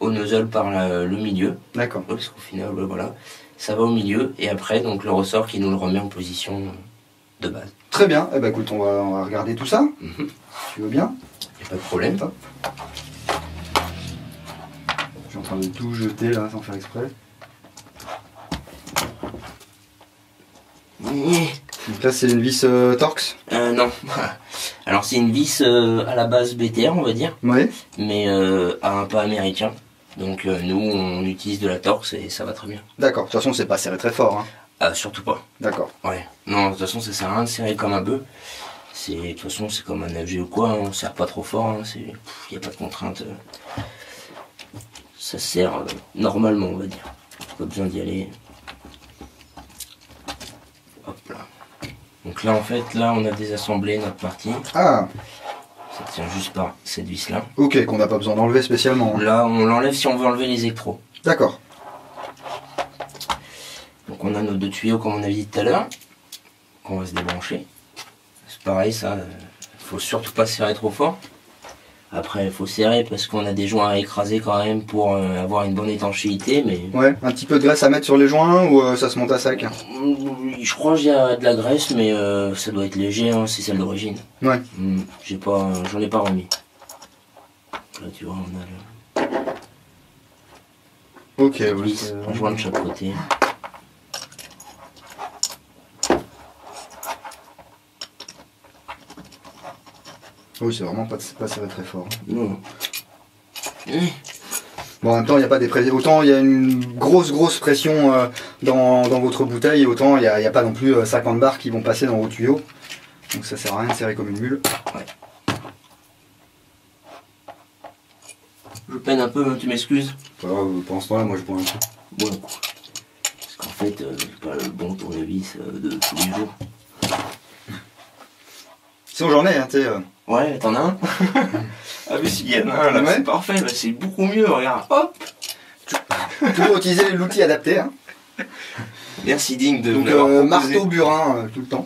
nozzle par le milieu. D'accord. Parce qu'au final voilà, ça va au milieu et après donc le ressort qui nous le remet en position de base. Très bien, eh ben, écoute on va regarder tout ça. Tu veux bien? Y a pas de problème. Je suis en train de tout jeter là sans faire exprès. Donc là c'est une vis Torx? Non. Alors c'est une vis à la base BTR on va dire. Ouais. Mais un peu américain. Donc nous on utilise de la Torx et ça va très bien. D'accord, de toute façon c'est pas serré très fort hein. Surtout pas. D'accord. Ouais. Non, de toute façon ça sert à rien de serrer comme un bœuf. De toute façon c'est comme un FG ou quoi, hein. On serre pas trop fort, hein. Y a pas de contrainte. Ça sert normalement on va dire. Pas besoin d'y aller. Hop là. Donc là en fait là on a désassemblé notre partie. Ah. Ça tient juste par cette vis là. Ok, qu'on n'a pas besoin d'enlever spécialement. Là on l'enlève si on veut enlever les électros. D'accord. Donc on on a nos 2 tuyaux comme on avait dit tout à l'heure, qu'on va se débrancher. C'est pareil, ça, faut surtout pas serrer trop fort. Après, il faut serrer parce qu'on a des joints à écraser quand même pour avoir une bonne étanchéité. Mais... Ouais, un petit peu de graisse à mettre sur les joints ou ça se monte à sac? Je crois qu'il y a de la graisse, mais ça doit être léger, hein, c'est celle d'origine. Ouais. J'en ai pas remis. Là, tu vois, on a le... Ok, oui. Un joint de chaque côté. Oui, c'est vraiment pas serré très fort. Non. Bon, en même temps, il n'y a pas des pressions. Autant il y a une grosse pression dans votre bouteille, autant il n'y a pas non plus 50 bars qui vont passer dans vos tuyaux. Donc ça sert à rien de serrer comme une mule. Ouais. Je peine un peu, hein, tu m'excuses. Pendant ce temps-là, moi je bois un peu. Ouais. Parce qu'en fait, c'est pas le bon tournevis de tous les jours. Sinon j'en ai, hein, tu sais. Ouais, t'en as un? Ah mais s'il y en a un là, ouais. C'est parfait, bah, c'est beaucoup mieux, regarde, hop. Toujours utiliser l'outil adapté. Hein. Merci Ding de donc marteau, burin, tout le temps.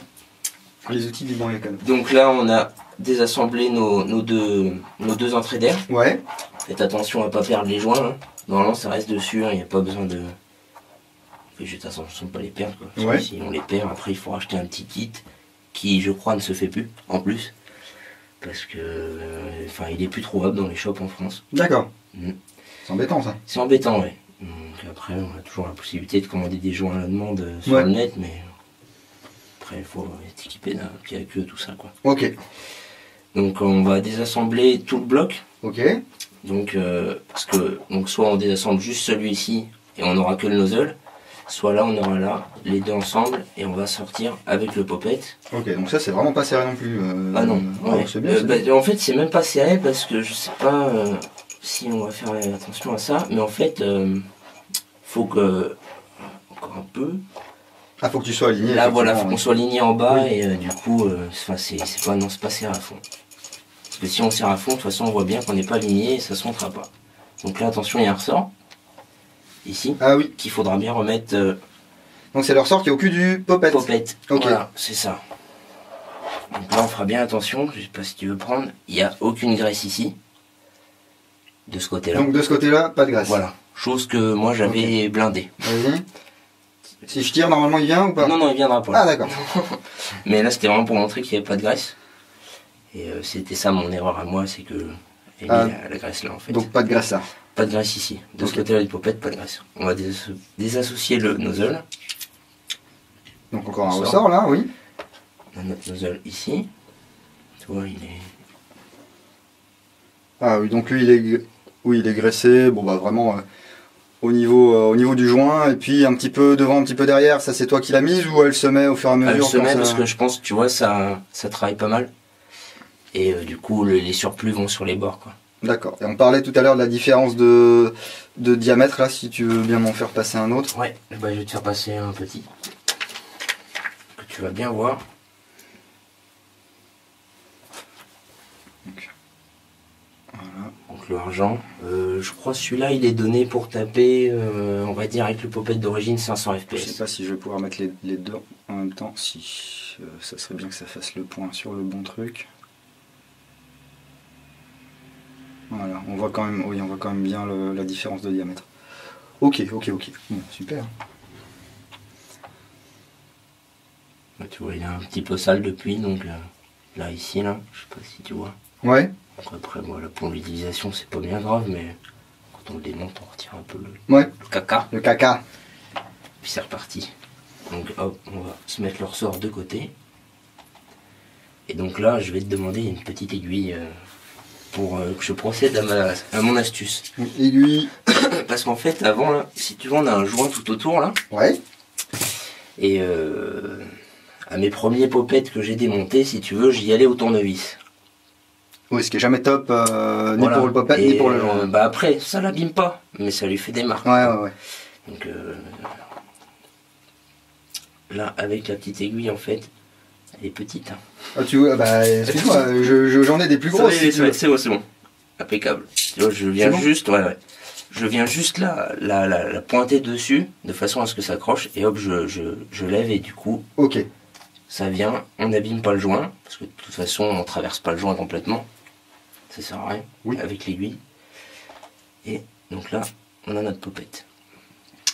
Les outils du bon quand même. Donc là on a désassemblé nos deux entrées d'air. Ouais. Faites attention à pas perdre les joints. Hein. Normalement ça reste dessus, il n'y a pas besoin de... Faites attention de pas les perdre quoi. Parce que si on les perd, après il faut racheter un petit kit qui je crois ne se fait plus en plus. Parce que il est plus trouvable dans les shops en France. D'accord. C'est embêtant ça. C'est embêtant, ouais. Donc après on a toujours la possibilité de commander des joints à la demande sur le net, mais après il faut être équipé d'un pied à queue, tout ça quoi. Ok. Donc on va désassembler tout le bloc. Ok. Donc parce que soit on désassemble juste celui-ci et on n'aura que le nozzle, soit là on aura là les deux ensemble et on va sortir avec le popette. Ok, donc ça c'est vraiment pas serré non plus. Ah non, ouais. C'est bien, en fait c'est même pas serré parce que je sais pas si on va faire attention à ça, mais en fait faut que encore un peu. Ah, faut que tu sois aligné. Là voilà, faut qu'on soit aligné en bas et du coup c'est pas serré à fond. Parce que si on serre à fond, de toute façon on voit bien qu'on n'est pas aligné et ça se montera pas. Donc là attention, il y a un ressort ici qu'il faudra bien remettre. Donc c'est le ressort qui est au cul du popette. Popette, voilà, c'est ça. Donc là on fera bien attention, je sais pas si tu veux prendre, il n'y a aucune graisse ici. De ce côté-là. Donc de ce côté-là, pas de graisse. Voilà, chose que moi j'avais blindée. Vas-y. Si je tire, normalement il vient ou pas? Non, il viendra pas. Ah d'accord. Mais là c'était vraiment pour montrer qu'il n'y avait pas de graisse. Et c'était ça mon erreur à moi, c'est que j'ai mis la graisse là en fait. Donc pas de graisse là. Pas de graisse ici. De ce côté-là du popette, pas de graisse. On va désassocier le nozzle. Donc encore un ressort là, oui. On a notre nozzle ici. Tu vois, il est... Ah oui, donc lui il est graissé, bon bah vraiment au niveau du joint, et puis un petit peu devant, un petit peu derrière, ça c'est toi qui l'as mise ou elle se met au fur et à mesure? Elle se met parce que je pense, tu vois, ça travaille pas mal. Et du coup les surplus vont sur les bords quoi. D'accord. Et on parlait tout à l'heure de la différence de diamètre là, si tu veux bien m'en faire passer un autre. Ouais, bah, je vais te faire passer un petit. Que tu vas bien voir. Donc, voilà. Donc le argent, je crois celui-là il est donné pour taper, on va dire avec le popette d'origine 500 fps. Je sais pas si je vais pouvoir mettre les deux en même temps, si ça serait bien que ça fasse le point sur le bon truc. Voilà, on voit quand même bien la différence de diamètre. Ok. Bon, super. Bah, tu vois, il est un petit peu sale depuis, donc là, ici, là, je sais pas si tu vois. Ouais. Donc après, voilà, pour l'utilisation, c'est pas bien grave, mais quand on le démonte, on retire un peu le caca. Le caca. Puis c'est reparti. Donc hop, on va se mettre le ressort de côté. Et donc là, je vais te demander une petite aiguille pour que je procède à mon astuce. Une aiguille. Parce qu'en fait, avant, là, si tu vois, on a un joint tout autour, là. Ouais. Et à mes premiers popettes que j'ai démontés, si tu veux, j'y allais au tournevis. Oui, ce qui est jamais top, ni pour le popette, ni pour le joint. Bah après, ça l'abîme pas, mais ça lui fait des marques. Ouais. Donc là, avec la petite aiguille, en fait, elle est petite. Hein. Ah, tu vois, bah, excuse-moi, j'en ai des plus grosses. C'est bon. Impeccable. Tu vois, je viens juste, ouais. je viens juste la pointer dessus, de façon à ce que ça accroche, et hop, je lève, et du coup, ok, ça vient, on n'abîme pas le joint, parce que de toute façon, on traverse pas le joint complètement, ça sert à rien, oui. Avec l'aiguille. Et donc là, on a notre popette.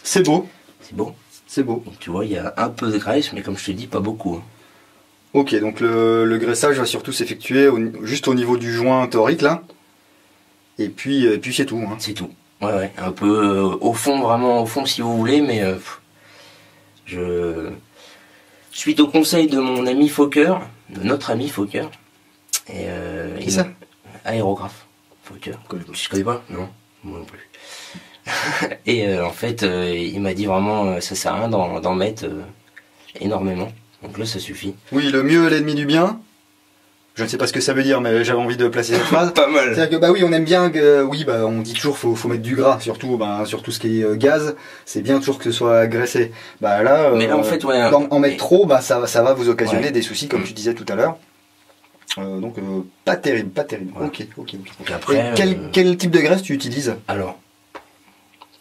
C'est beau. C'est beau. C'est beau. Donc tu vois, il y a un peu de graisse, mais comme je te dis, pas beaucoup. Hein. Ok, donc le graissage va surtout s'effectuer juste au niveau du joint théorique là. Et puis c'est tout. Hein. C'est tout. Ouais, un peu au fond, vraiment au fond si vous voulez, mais suite au conseil de mon ami Fokker, de notre ami Fokker, et qui ça? Aérographe. Fokker. Tu connais pas? Non, moi non plus. Et en fait, il m'a dit vraiment, ça sert à rien d'en mettre énormément. Donc là, ça suffit. Oui, le mieux est l'ennemi du bien. Je ne sais pas ce que ça veut dire, mais j'avais envie de placer cette phrase. Pas mal. C'est-à-dire que bah oui, on aime bien que on dit toujours faut mettre du gras, surtout sur tout ce qui est gaz. C'est bien toujours que ce soit graissé. Bah là, mais là en fait, ouais. En mettre trop, ça va vous occasionner des soucis, comme tu disais tout à l'heure. Donc pas terrible, pas terrible. Ouais. Ok. Donc après, et quel type de graisse tu utilises? Alors,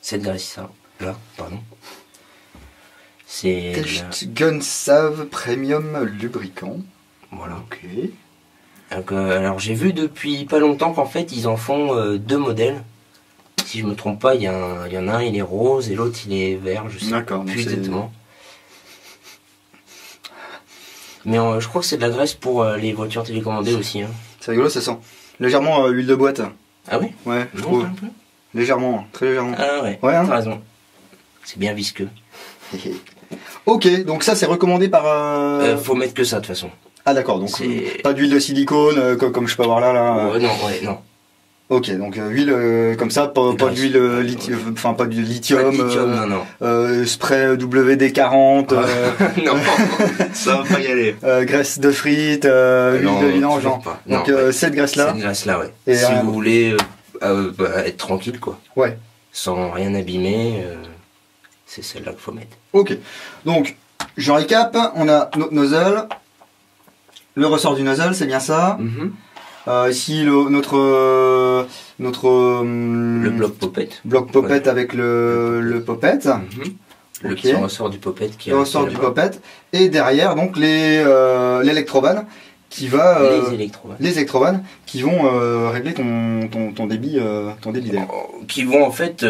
cette graisse là, pardon. C'est Gunsave Premium Lubricant. Voilà. Ok. Alors j'ai vu depuis pas longtemps qu'en fait ils en font 2 modèles. Si je me trompe pas, il y en a un il est rose et l'autre il est vert, je sais plus exactement. Mais je crois que c'est de la graisse pour les voitures télécommandées aussi. Hein. C'est rigolo, ça sent légèrement huile de boîte. Ah oui? Ouais, je trouve. Un peu. Légèrement, très légèrement. Ah ouais, hein, t'as raison. C'est bien visqueux. Ok, donc ça c'est recommandé par... Faut mettre que ça de toute façon. Ah d'accord, donc pas d'huile de silicone comme je peux avoir là. Non. Ok, donc huile comme ça, pas d'huile pas du lithium. Non. Spray WD-40. Non, ça va pas y aller. Graisse de frites, huile de vidange. Donc cette graisse-là. Cette graisse-là, ouais. Et si vous voulez être tranquille, quoi. Ouais. Sans rien abîmer, c'est celle-là qu'il faut mettre. Ok, donc je récap, on a notre nozzle. Le ressort du nozzle, c'est bien ça. Ici, notre le bloc popette. Bloc popette avec le popette. Le petit ressort du popette qui le ressort du popette. Et derrière, donc l'électrovan qui va les électrovannes qui vont régler ton débit d'air. Qui vont en fait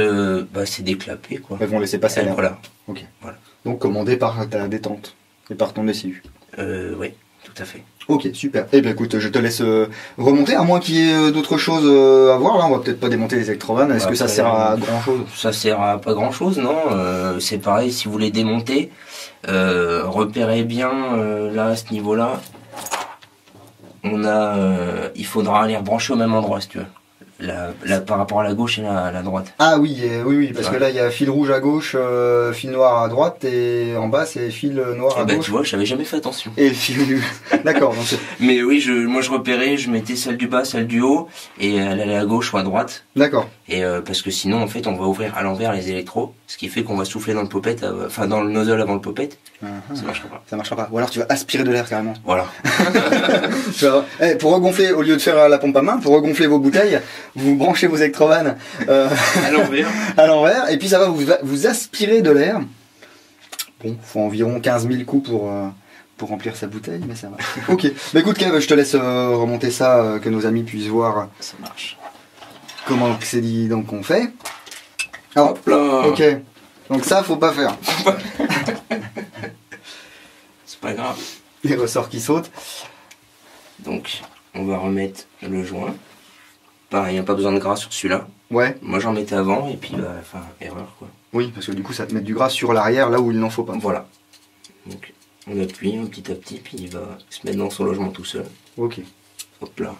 c'est déclaper quoi. Elles vont laisser passer l'air. Voilà. Ok. Voilà. Donc commandé par ta détente et par ton ECU. Oui, tout à fait. Ok, super. Eh bien écoute, je te laisse remonter, à moins qu'il y ait d'autres choses à voir. Là, on va peut-être pas démonter les électrovannes. Est-ce que ça sert à grand chose? Ça sert à pas grand chose, non. C'est pareil, si vous les démontez, repérez bien là, à ce niveau-là. Il faudra les rebrancher au même endroit, si tu veux. Par rapport à la gauche et la droite. Ah oui, parce que là il y a fil rouge à gauche, fil noir à droite et en bas c'est fil noir à gauche. Tu vois, j'avais jamais fait attention. Et le fil d'accord. Mais oui, moi je repérais, je mettais celle du bas, celle du haut et elle allait à gauche ou à droite. D'accord. Et parce que sinon en fait on va ouvrir à l'envers les électros, ce qui fait qu'on va souffler dans le popette, dans le nozzle avant le popette. Ça marchera pas. Ça marchera pas. Ou alors tu vas aspirer de l'air carrément. Voilà. Pour regonfler, au lieu de faire la pompe à main, pour regonfler vos bouteilles, vous branchez vos électrovannes à l'envers, et puis ça va vous aspirer de l'air. Bon, faut environ 15 000 coups pour remplir sa bouteille, mais ça va. Ok, bah écoute Kev, je te laisse remonter ça, que nos amis puissent voir. Ça marche. Comment c'est dit donc qu'on fait. Alors, hop là. Ok, donc ça faut pas faire. C'est pas grave. Les ressorts qui sautent. Donc, on va remettre le joint. Pareil, il n'y a pas besoin de gras sur celui-là. Ouais. Moi j'en mettais avant et puis erreur quoi. Oui, parce que du coup ça te met du gras sur l'arrière là où il n'en faut pas. Voilà. Donc on appuie petit à petit puis il va se mettre dans son logement tout seul. Ok. Hop là.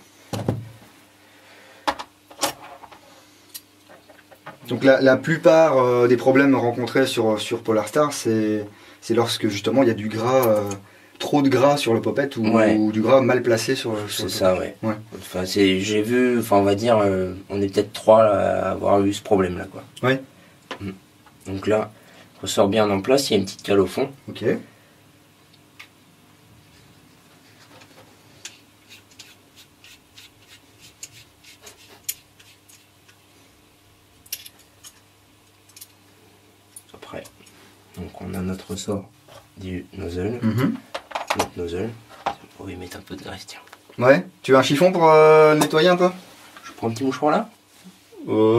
Donc la plupart des problèmes rencontrés sur Polarstar, c'est lorsque justement il y a du gras, trop de gras sur le popette ou du gras mal placé sur c'est le ça, ouais. Enfin, j'ai vu, on va dire, on est peut-être 3 à avoir eu ce problème là quoi. Ouais. Donc là, ressort bien en place, il y a une petite cale au fond. Ok. ressort du nozzle. Notre nozzle. On va y mettre un peu de graisse, tiens. Ouais, tu veux un chiffon pour nettoyer un peu? Je prends un petit mouchoir là?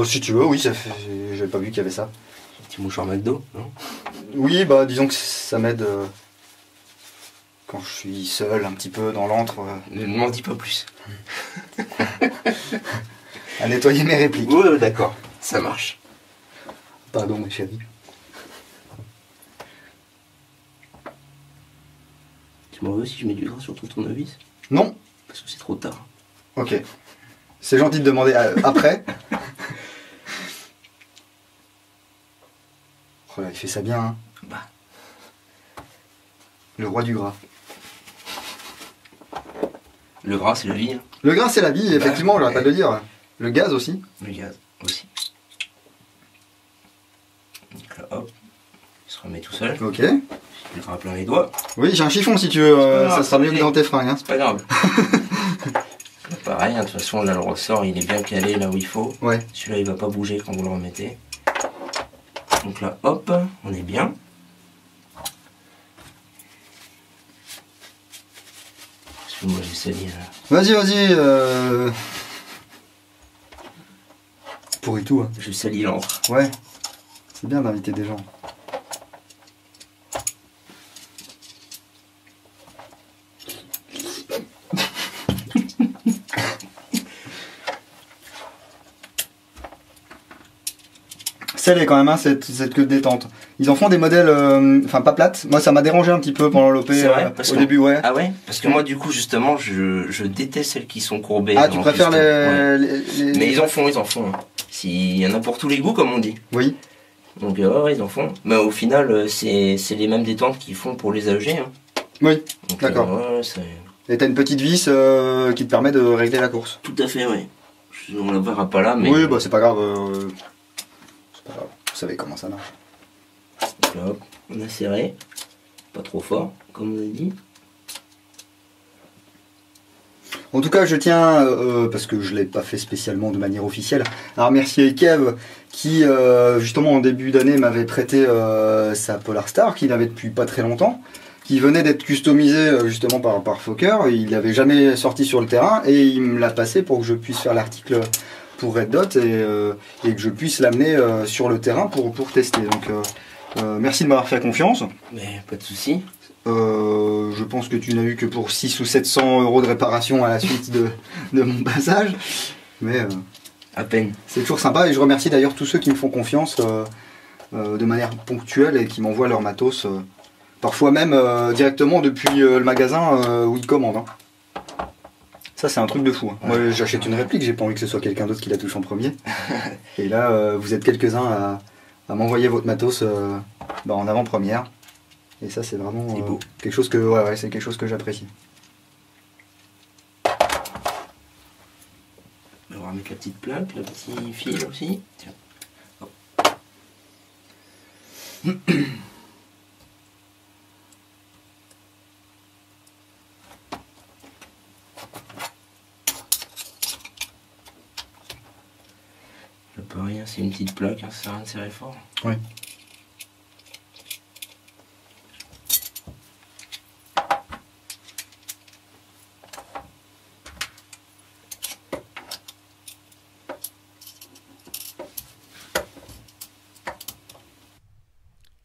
Si tu veux, oui, j'avais pas vu qu'il y avait ça. Un petit mouchoir McDo, non? Oui, bah disons que ça m'aide quand je suis seul, un petit peu dans l'antre. Ne m'en dis pas plus. À nettoyer mes répliques. Ouais, d'accord, ça marche. Pardon, mes chéris. Tu m'en veux si je mets du gras sur ton tournevis? Non. Parce que c'est trop tard. Ok. C'est gentil de demander après. Oh là, il fait ça bien, hein. Bah. Le roi du gras. Le gras, c'est la vie. Hein. Le gras, c'est la vie, effectivement, j'arrête pas de le dire. Le gaz aussi. Le gaz aussi. Donc là, hop, il se remet tout seul. Ok. Il gras plein les doigts. Oui, j'ai un chiffon si tu veux, grave, ça sera mieux que dans tes fringues. Hein. C'est pas grave. Là, pareil, hein, de toute façon, là, le ressort, il est bien calé là où il faut. Ouais. Celui-là, il va pas bouger quand vous le remettez. Donc là, hop, on est bien. Parce que moi, j'ai sali là. Vas-y. Pourri tout. Hein. Je salis l'encre. Ouais. C'est bien d'inviter des gens. Scellé quand même, hein, cette queue de détente. Ils en font des modèles, enfin pas plates. Moi ça m'a dérangé un petit peu pendant l'OP au début, ouais. Ah ouais? Parce que moi du coup justement je déteste celles qui sont courbées. Ah tu préfères les... Mais ils en font. Hein. Il y en a pour tous les goûts comme on dit. Oui. Donc ouais, ils en font. Mais au final c'est les mêmes détentes qu'ils font pour les AEG. Hein. Oui, d'accord. Et t'as une petite vis qui te permet de régler la course. Tout à fait, oui. On la verra pas là, mais... Oui, bah c'est pas grave. Vous savez comment ça marche. Donc là, hop, on a serré. Pas trop fort, comme on a dit. En tout cas, je tiens, parce que je ne l'ai pas fait spécialement de manière officielle, à remercier Kev qui, justement, en début d'année, m'avait prêté sa Polar Star, qu'il avait depuis pas très longtemps, qui venait d'être customisé justement par Fokker. Il n'avait jamais sorti sur le terrain et il me l'a passé pour que je puisse faire l'article pour Red Dot et que je puisse l'amener sur le terrain pour tester. Donc merci de m'avoir fait confiance. Mais pas de souci. Je pense que tu n'as eu que pour 600 ou 700 euros de réparation à la suite de mon passage. Mais à peine. C'est toujours sympa et je remercie d'ailleurs tous ceux qui me font confiance de manière ponctuelle et qui m'envoient leur matos. Parfois même directement depuis le magasin où ils commandent. Hein. Ça c'est un truc de fou. Hein. Moi j'achète une réplique, j'ai pas envie que ce soit quelqu'un d'autre qui la touche en premier. Et là vous êtes quelques-uns à m'envoyer votre matos en avant-première. Et ça c'est vraiment beau. Quelque chose que c'est quelque chose que j'apprécie. On va remettre la petite plaque, le petit fil aussi. Tiens. Hop. Pareil, c'est une petite plaque, hein, ça sert à rien de serrer fort. Oui.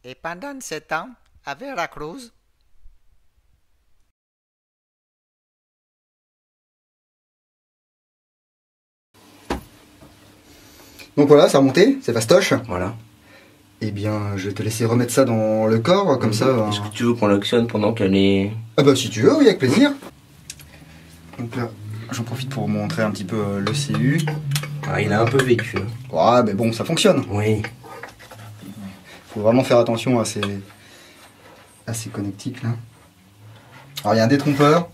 Et pendant ce temps, à Veracruz, donc voilà, c'est remonté, c'est fastoche. Voilà. Eh bien, je vais te laisser remettre ça dans le corps, comme ça. Est-ce que tu veux qu'on l'actionne pendant qu'elle est... Ah bah si tu veux, oui, avec plaisir. Donc là, j'en profite pour montrer un petit peu le CU. Ah, il a un peu vécu. Ouais, mais bon, ça fonctionne. Oui. Faut vraiment faire attention à ces connectiques là. Alors il y a un détrompeur.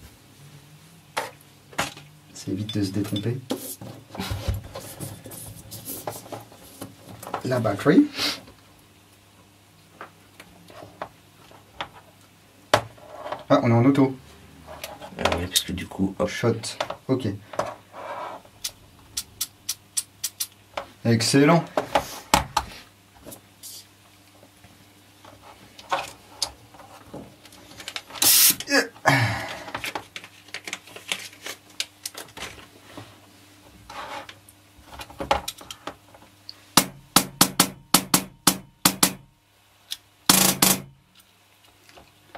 C'est vite de se détromper. La batterie. Ah, on est en auto. Oui, parce que du coup, hop. Shot. Ok. Excellent.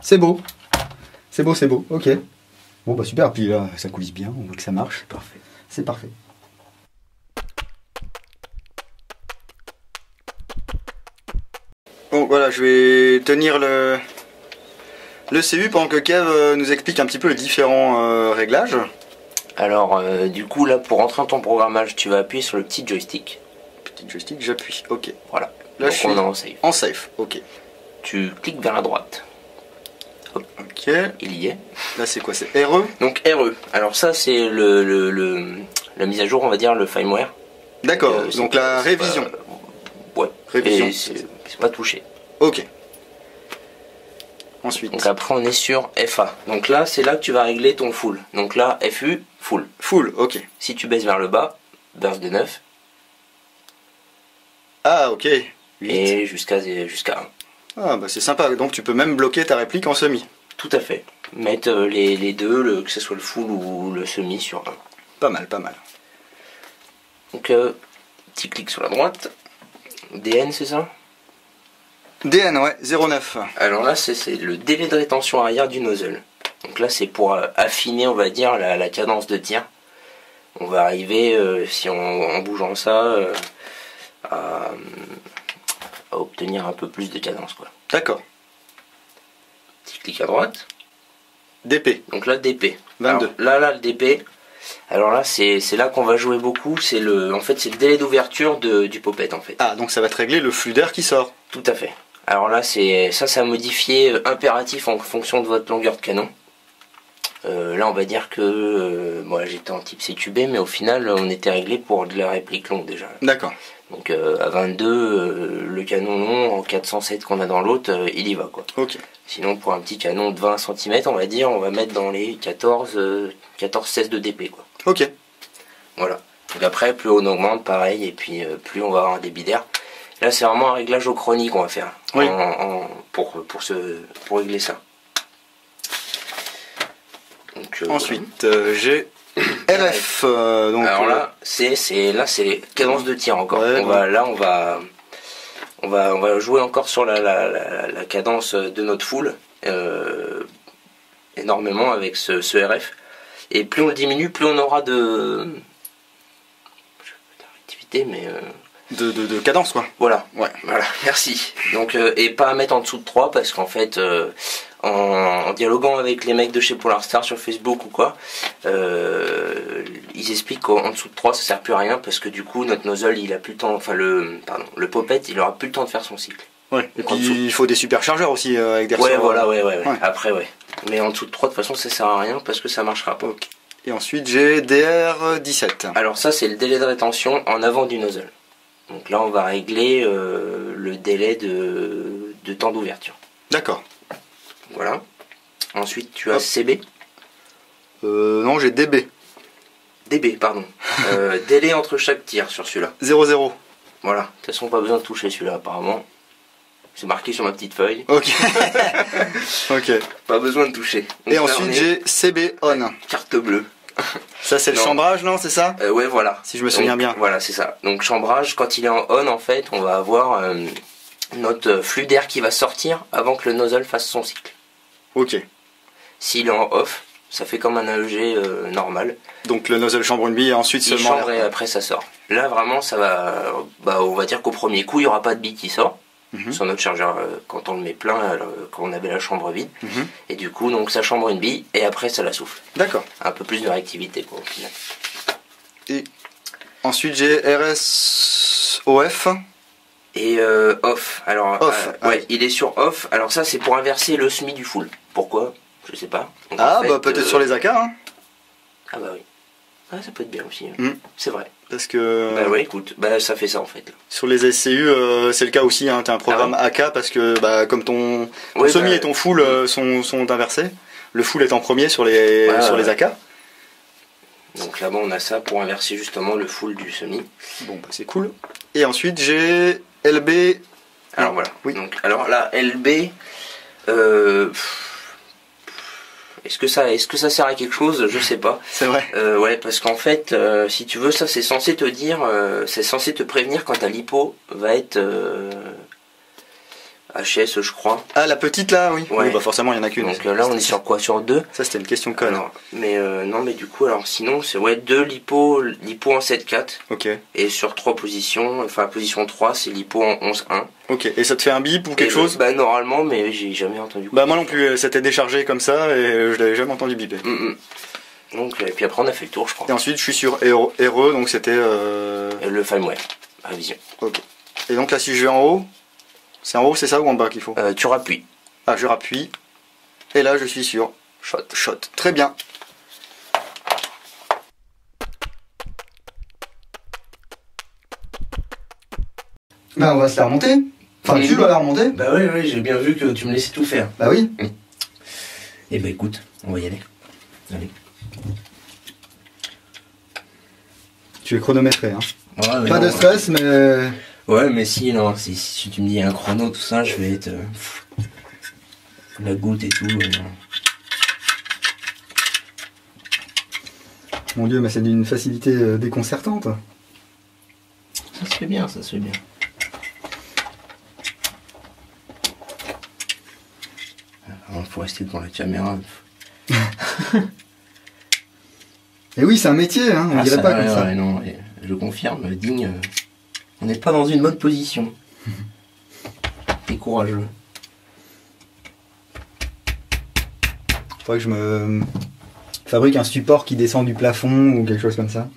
C'est beau. C'est beau, c'est beau. Ok. Bon bah super, puis là ça coulisse bien, on voit que ça marche. Parfait. C'est parfait. Bon voilà, je vais tenir le CU pendant que Kev nous explique un petit peu les différents réglages. Alors du coup là pour rentrer dans ton programmage tu vas appuyer sur le petit joystick. Petit joystick, j'appuie, ok. Voilà. Là donc je suis on est en safe. En safe, ok. Tu cliques vers la droite. Hop. Ok. Il y est. Là c'est quoi, c'est RE? Donc RE. Alors ça c'est la mise à jour, on va dire, le firmware. D'accord, donc la révision. Ouais. Révision. C'est pas touché. Ok. Ensuite. Donc après on est sur FA. Donc là c'est là que tu vas régler ton full. Donc là FU, full. Full, ok. Si tu baisses vers le bas, burst de 9. Ah ok. 8. Et jusqu'à 1. Ah bah c'est sympa, donc tu peux même bloquer ta réplique en semi. Tout à fait. Mettre les deux, que ce soit le full ou le semi sur 1. Pas mal, pas mal. Donc petit clic sur la droite. DN c'est ça? DN, ouais, 0,9. Alors là c'est le délai de rétention arrière du nozzle. Donc là c'est pour affiner, on va dire, la cadence de tir. On va arriver, en bougeant ça, à obtenir un peu plus de cadence, quoi. D'accord. Petit clic à droite. DP. Donc là DP. 22. Alors, là le DP. Alors là c'est là qu'on va jouer beaucoup. C'est en fait c'est le délai d'ouverture du popette en fait. Ah donc ça va te régler le flux d'air qui sort. Tout à fait. Alors là ça modifié impératif en fonction de votre longueur de canon. Là on va dire que bon, j'étais en type CQB, mais au final on était réglé pour de la réplique longue déjà. D'accord. Donc à 22, le canon long en 407 qu'on a dans l'autre, il y va quoi. Ok. Sinon pour un petit canon de 20 cm on va dire, on va mettre dans les 14-16 de DP quoi. Ok. Voilà. Donc après plus on augmente pareil, et puis plus on va avoir un débit d'air. Là c'est vraiment un réglage au chronique qu'on va faire. Oui. Pour régler ça. Donc, ensuite j'ai RF. Donc, alors là c'est les cadences de tir encore. Ouais, On va jouer encore sur la cadence de notre full énormément avec ce RF. Et plus on le diminue, plus on aura de activité, mais de cadence quoi. voilà. Ouais. Voilà, merci. Donc et pas à mettre en dessous de 3 parce qu'en fait en dialoguant avec les mecs de chez Polarstar sur Facebook ou quoi, ils expliquent qu'en dessous de 3 ça sert plus à rien parce que du coup notre nozzle il a plus le temps, enfin le popette il aura plus le temps de faire son cycle. Ouais. Et puis il faut des superchargeurs aussi avec des ressorts. Ouais voilà ouais. Après ouais. Mais en dessous de 3 de toute façon ça sert à rien parce que ça marchera pas. Okay. Et ensuite j'ai DR17. Alors ça c'est le délai de rétention en avant du nozzle. Donc là on va régler le délai de temps d'ouverture. D'accord. Voilà. Ensuite tu as CB. Non j'ai DB. DB pardon. Délai entre chaque tir sur celui-là. 0,0. Voilà. De toute façon pas besoin de toucher celui-là apparemment. C'est marqué sur ma petite feuille. Ok. Ok. Pas besoin de toucher. Donc et là, ensuite j'ai CB on. Carte bleue. Ça c'est le chambrage non c'est ça? Ouais voilà. Si je me souviens bien. Voilà c'est ça. Donc chambrage quand il est en on en fait on va avoir notre flux d'air qui va sortir avant que le nozzle fasse son cycle. Ok. S'il est en off ça fait comme un AEG normal. Donc le nozzle chambre une bille et ensuite il seulement chambre et après ça sort. Là vraiment ça va, on va dire qu'au premier coup il n'y aura pas de bille qui sort. Sur notre chargeur quand on le met plein, quand on avait la chambre vide. Et du coup donc ça chambre une bille et après ça la souffle. D'accord. Un peu plus de réactivité quoi au final. Et ensuite j'ai RSOF. Et off. Alors off. Ouais, il est sur off. Alors ça c'est pour inverser le SMI du full. Pourquoi? Je sais pas. Donc, ah en fait, bah peut-être sur les AK hein. Ah bah oui. Ah ça peut être bien aussi. C'est vrai. Parce que bah ouais écoute, ça fait ça en fait. Là. Sur les SCU c'est le cas aussi hein. T'as un programme AK parce que comme ton semi et ton full sont inversés. Le full est en premier sur les les AK. Donc là-bas on a ça pour inverser justement le full du semi. Bon bah c'est cool. Et ensuite j'ai LB. Alors voilà. Oui. Donc alors là LB est-ce que ça sert à quelque chose? Je sais pas. C'est vrai. Ouais, parce qu'en fait, si tu veux, ça c'est censé te dire, c'est censé te prévenir quand ta lipo va être HS, je crois. Ah, la petite là, oui. Ouais. Oui, bah forcément, il y en a qu'une. Donc là, on est sur quoi? Sur 2. Ça, c'était une question conne. Alors, mais non, mais du coup, alors sinon, c'est 2 lipo en 7-4. Ok. Et sur 3 positions, enfin, position 3, c'est lipo en 11-1. Ok. Et ça te fait un bip ou quelque chose? Bah, normalement, mais j'ai jamais entendu. Bah, moi non plus, ça t'est déchargé comme ça et je l'avais jamais entendu biper. Donc, et puis après, on a fait le tour, je crois. Et ensuite, je suis sur RE, donc c'était. Le firmware, révision. Ok. Et donc là, si je vais en haut, c'est en haut, c'est ça ou en bas qu'il faut? Tu rappuies. Ah, je rappuie. Et là, je suis sur Shot. Shot. Très bien. Bah, on va se la remonter. Enfin, tu dois la remonter. Bah oui, j'ai bien vu que tu me laissais tout faire. Bah oui. Et bah écoute, on va y aller. Allez. Tu es chronométré, hein. Ouais, pas de stress, mais... Ouais, mais si, non, si tu me dis un chrono, tout ça, je vais être... la goutte et tout. Mon Dieu, mais c'est d'une facilité déconcertante. Ça se fait bien, ça se fait bien. Alors, faut rester devant la caméra. Et oui, c'est un métier, hein, on dirait pas comme ça. Ouais, non, je confirme, digne, on n'est pas dans une bonne position. T'es courageux. Faudrait que je me fabrique un support qui descend du plafond ou quelque chose comme ça.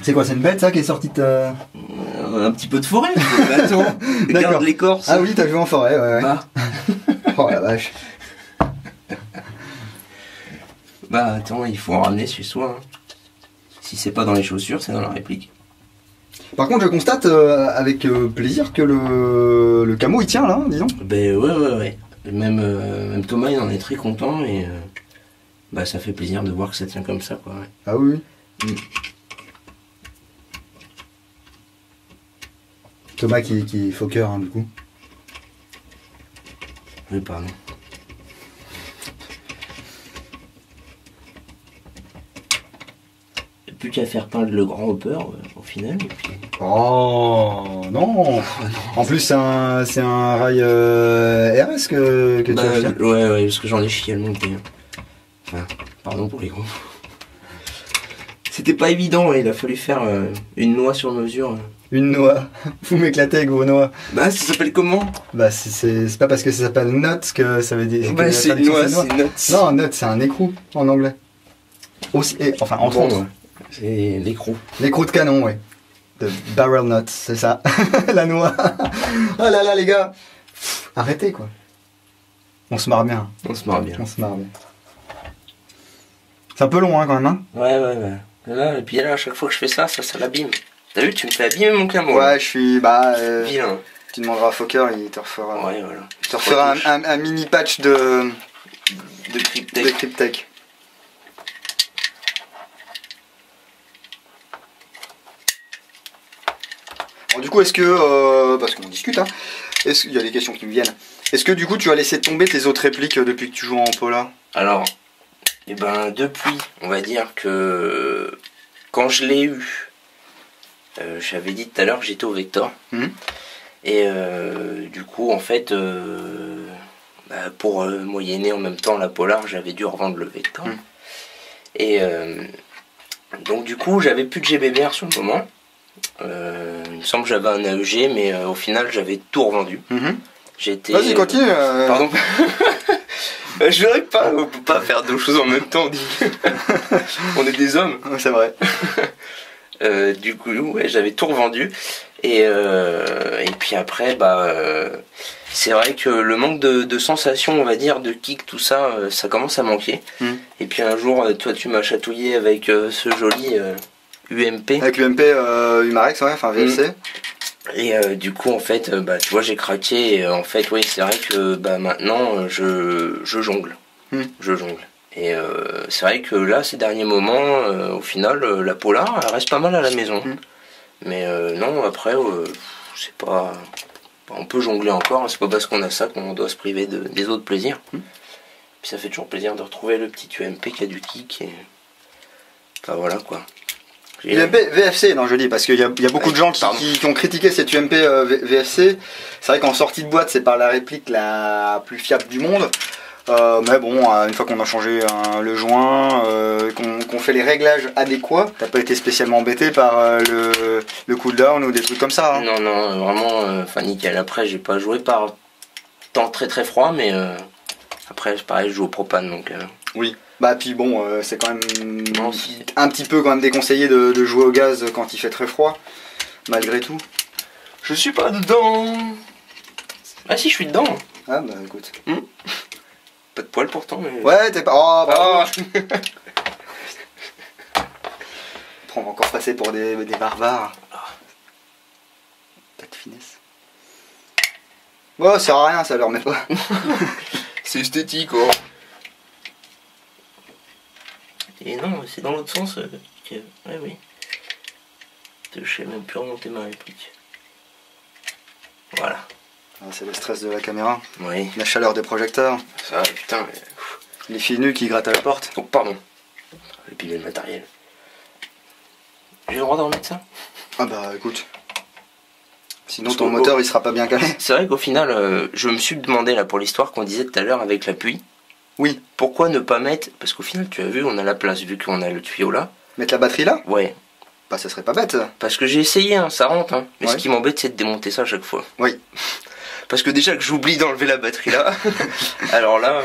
C'est quoi, c'est une bête ça qui est sortie de... Un petit peu de forêt. Attends, regarde l'écorce. Ah oui, t'as joué en forêt, ouais. Bah. Oh la vache. Bah attends, il faut en ramener chez soi. Hein. Si c'est pas dans les chaussures, c'est dans la réplique. Par contre, je constate avec plaisir que le camo il tient là, disons. Ben ouais. Même Thomas il en est très content et bah ça fait plaisir de voir que ça tient comme ça quoi. Ouais. Ah oui. Thomas qui est foquer hein, du coup. Oui, pardon. Plus qu'à faire peindre le grand hopper au final. Et puis... Oh non. En plus c'est un rail RS que tu as acheté. Ouais, parce que j'en ai chié à le monter. Enfin, pardon pour les gros. C'était pas évident, il a fallu faire une noix sur mesure. Une noix. Vous m'éclatez avec vos noix. Bah ça s'appelle comment? Bah c'est pas parce que ça s'appelle nuts que ça veut dire. Bah c'est une noix, c'est nuts. Non, nuts c'est un écrou en anglais. Aussi, enfin entre autres. Ouais. C'est l'écrou. L'écrou de canon, ouais. De barrel nuts, c'est ça. La noix. Oh là là les gars. Arrêtez quoi. On se marre bien. On se marre bien. C'est un peu long hein quand même hein. Ouais. Là, et puis là à chaque fois que je fais ça l'abîme. T'as vu, tu me fais abîmer mon camo. Ouais, je suis... vilain. Tu demanderas à Fokker, il te refera... Ouais, voilà. Il te refera un mini patch de Cryptek. Alors, du coup, est-ce que... parce qu'on discute, hein. Il y a des questions qui me viennent. Est-ce que du coup, tu as laissé tomber tes autres répliques depuis que tu joues en Pola? Alors, depuis, on va dire que... Quand je l'ai eu... j'avais dit tout à l'heure que j'étais au Vector. Et du coup, en fait, pour moyenner en même temps la Polar, j'avais dû revendre le Vector. Et donc du coup, j'avais plus de GBBR sur le moment. Il me semble que j'avais un AEG, mais au final, j'avais tout revendu. Vas-y, continue. Pardon. Je dirais pas, on peut pas faire deux choses en même temps. On est des hommes. C'est vrai. Du coup, ouais, j'avais tout revendu et puis après, c'est vrai que le manque de sensations, on va dire, de kick, tout ça, ça commence à manquer. Et puis un jour, toi, tu m'as chatouillé avec ce joli UMP. Avec l'UMP Humarex, ouais, enfin VLC. Et du coup, en fait, tu vois, j'ai craqué. Et, en fait, oui, c'est vrai que maintenant, je jongle. Je jongle. Et c'est vrai que là, ces derniers moments, au final, la Polar, elle reste pas mal à la maison. Mais non, après, c'est pas... On peut jongler encore, hein, c'est pas parce qu'on a ça qu'on doit se priver des autres plaisirs. Puis ça fait toujours plaisir de retrouver le petit UMP qui a du kick. Et... Enfin voilà quoi. UMP VFC, non je dis, parce qu'il y a beaucoup de gens qui ont critiqué cette UMP VFC. C'est vrai qu'en sortie de boîte, c'est par la réplique la plus fiable du monde. Mais bon, une fois qu'on a changé le joint, qu'on fait les réglages adéquats, t'as pas été spécialement embêté par le cooldown ou des trucs comme ça, hein? Non, non, vraiment, nickel. Après, j'ai pas joué par temps très très froid, mais après, pareil, je joue au propane, donc... Oui. Bah puis bon, c'est quand même un petit peu quand même déconseillé de jouer au gaz quand il fait très froid, malgré tout. Je suis pas dedans. Ah si, je suis dedans. Ah bah écoute. Pas de poil pourtant, mais... Ouais, t'es pas... Oh, bah... On va encore passer pour des barbares. Pas de finesse. Bon, ça sert à rien, ça leur met pas. C'est esthétique, oh. Et non, c'est dans l'autre sens que... Ouais, oui. Je sais même plus remonter ma réplique. Voilà. Ah, c'est le stress de la caméra. Oui. La chaleur des projecteurs. Ça, putain, mais... Les filles nues qui grattent à la porte. Oh, pardon. J'ai pilé le matériel. J'ai le droit d'en remettre ça? Ah bah écoute. Sinon ton moteur il sera pas bien calé. C'est vrai qu'au final, je me suis demandé là pour l'histoire qu'on disait tout à l'heure avec la pluie. Oui. Pourquoi ne pas mettre... Parce qu'au final, tu as vu, on a la place, vu qu'on a le tuyau là. Mettre la batterie là? Ouais. Bah ça serait pas bête. Parce que j'ai essayé, hein, ça rentre. Hein. Mais ouais. Ce qui m'embête, c'est de démonter ça à chaque fois. Oui. Parce que déjà que j'oublie d'enlever la batterie là. Alors là...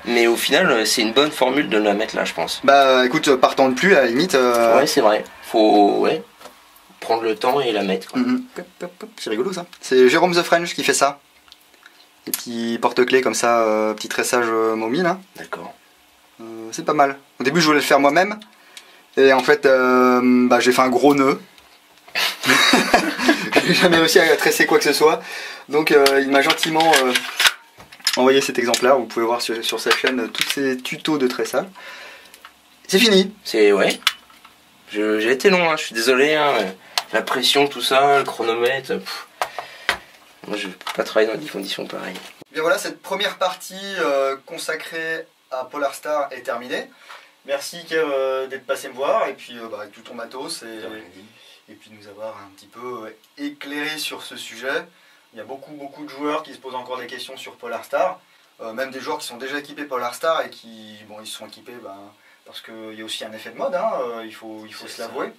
Mais au final, c'est une bonne formule de la mettre là, je pense. Bah écoute, partant de pluie, à la limite... Ouais, c'est vrai. Faut prendre le temps et la mettre. C'est rigolo ça. C'est Jérôme The French qui fait ça. Les petits porte-clés comme ça, petit tressage momie là. D'accord. C'est pas mal. Au début je voulais le faire moi-même. Et en fait j'ai fait un gros nœud. J'ai jamais réussi à tresser quoi que ce soit. Donc il m'a gentiment envoyé cet exemplaire. Vous pouvez voir sur sa chaîne tous ces tutos de tressage. C'est fini. C'est ouais. J'ai été long, hein, je suis désolé. Hein, la pression, tout ça, le chronomètre. Moi je peux pas travailler dans des conditions pareilles. Bien voilà, cette première partie consacrée à Polar Star est terminée. Merci Kev d'être passé me voir et puis avec tout ton matos et puis nous avoir un petit peu éclairé sur ce sujet. Il y a beaucoup de joueurs qui se posent encore des questions sur Polar Star, même des joueurs qui sont déjà équipés Polar Star et qui ils se sont équipés parce qu'il y a aussi un effet de mode, hein, il faut se l'avouer.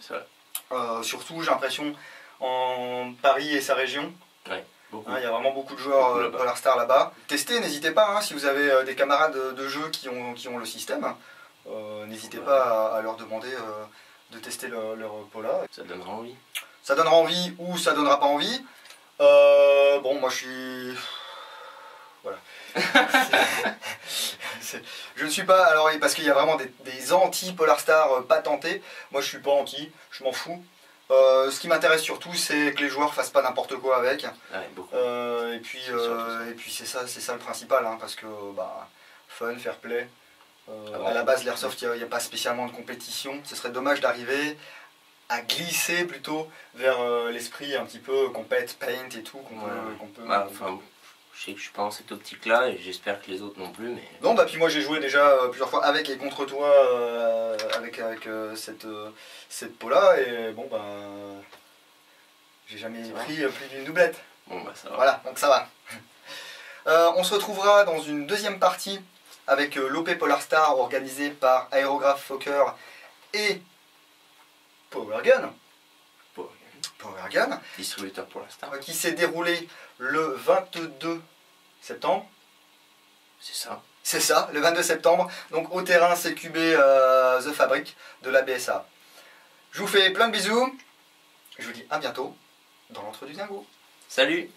Surtout j'ai l'impression en Paris et sa région. Ouais. Il y a vraiment beaucoup de joueurs Polar Star là-bas. Testez, n'hésitez pas, hein, si vous avez des camarades de jeu qui ont le système, n'hésitez pas à leur demander de tester leur Polar. Ça donnera envie. Ça donnera envie ou ça donnera pas envie. Bon, moi je suis... Voilà. Je ne suis pas... Alors, parce qu'il y a vraiment des anti-Polar Star patentés. Moi je suis pas anti, je m'en fous. Ce qui m'intéresse surtout, c'est que les joueurs fassent pas n'importe quoi avec. Ouais, et puis c'est ça le principal, hein, parce que fun, fair play. À la base, l'airsoft, il n'y a pas spécialement de compétition. Ce serait dommage d'arriver à glisser plutôt vers l'esprit un petit peu compète, paint et tout qu'on peut. Je sais que je suis pas dans cette optique-là et j'espère que les autres non plus. Mais... Non, puis moi j'ai joué déjà plusieurs fois avec et contre toi avec cette peau-là et bon j'ai jamais pris plus d'une doublette. Bon ça va. Voilà, donc ça va. On se retrouvera dans une deuxième partie avec l'OP Polar Star organisé par Aerograph Fokker et Power Gun. Distributeur pour l'instant. Qui s'est déroulé le 22 septembre. C'est ça. C'est ça, le 22 septembre. Donc au terrain CQB The Fabric de la BSA. Je vous fais plein de bisous. Je vous dis à bientôt dans l'entre du dingo. Salut.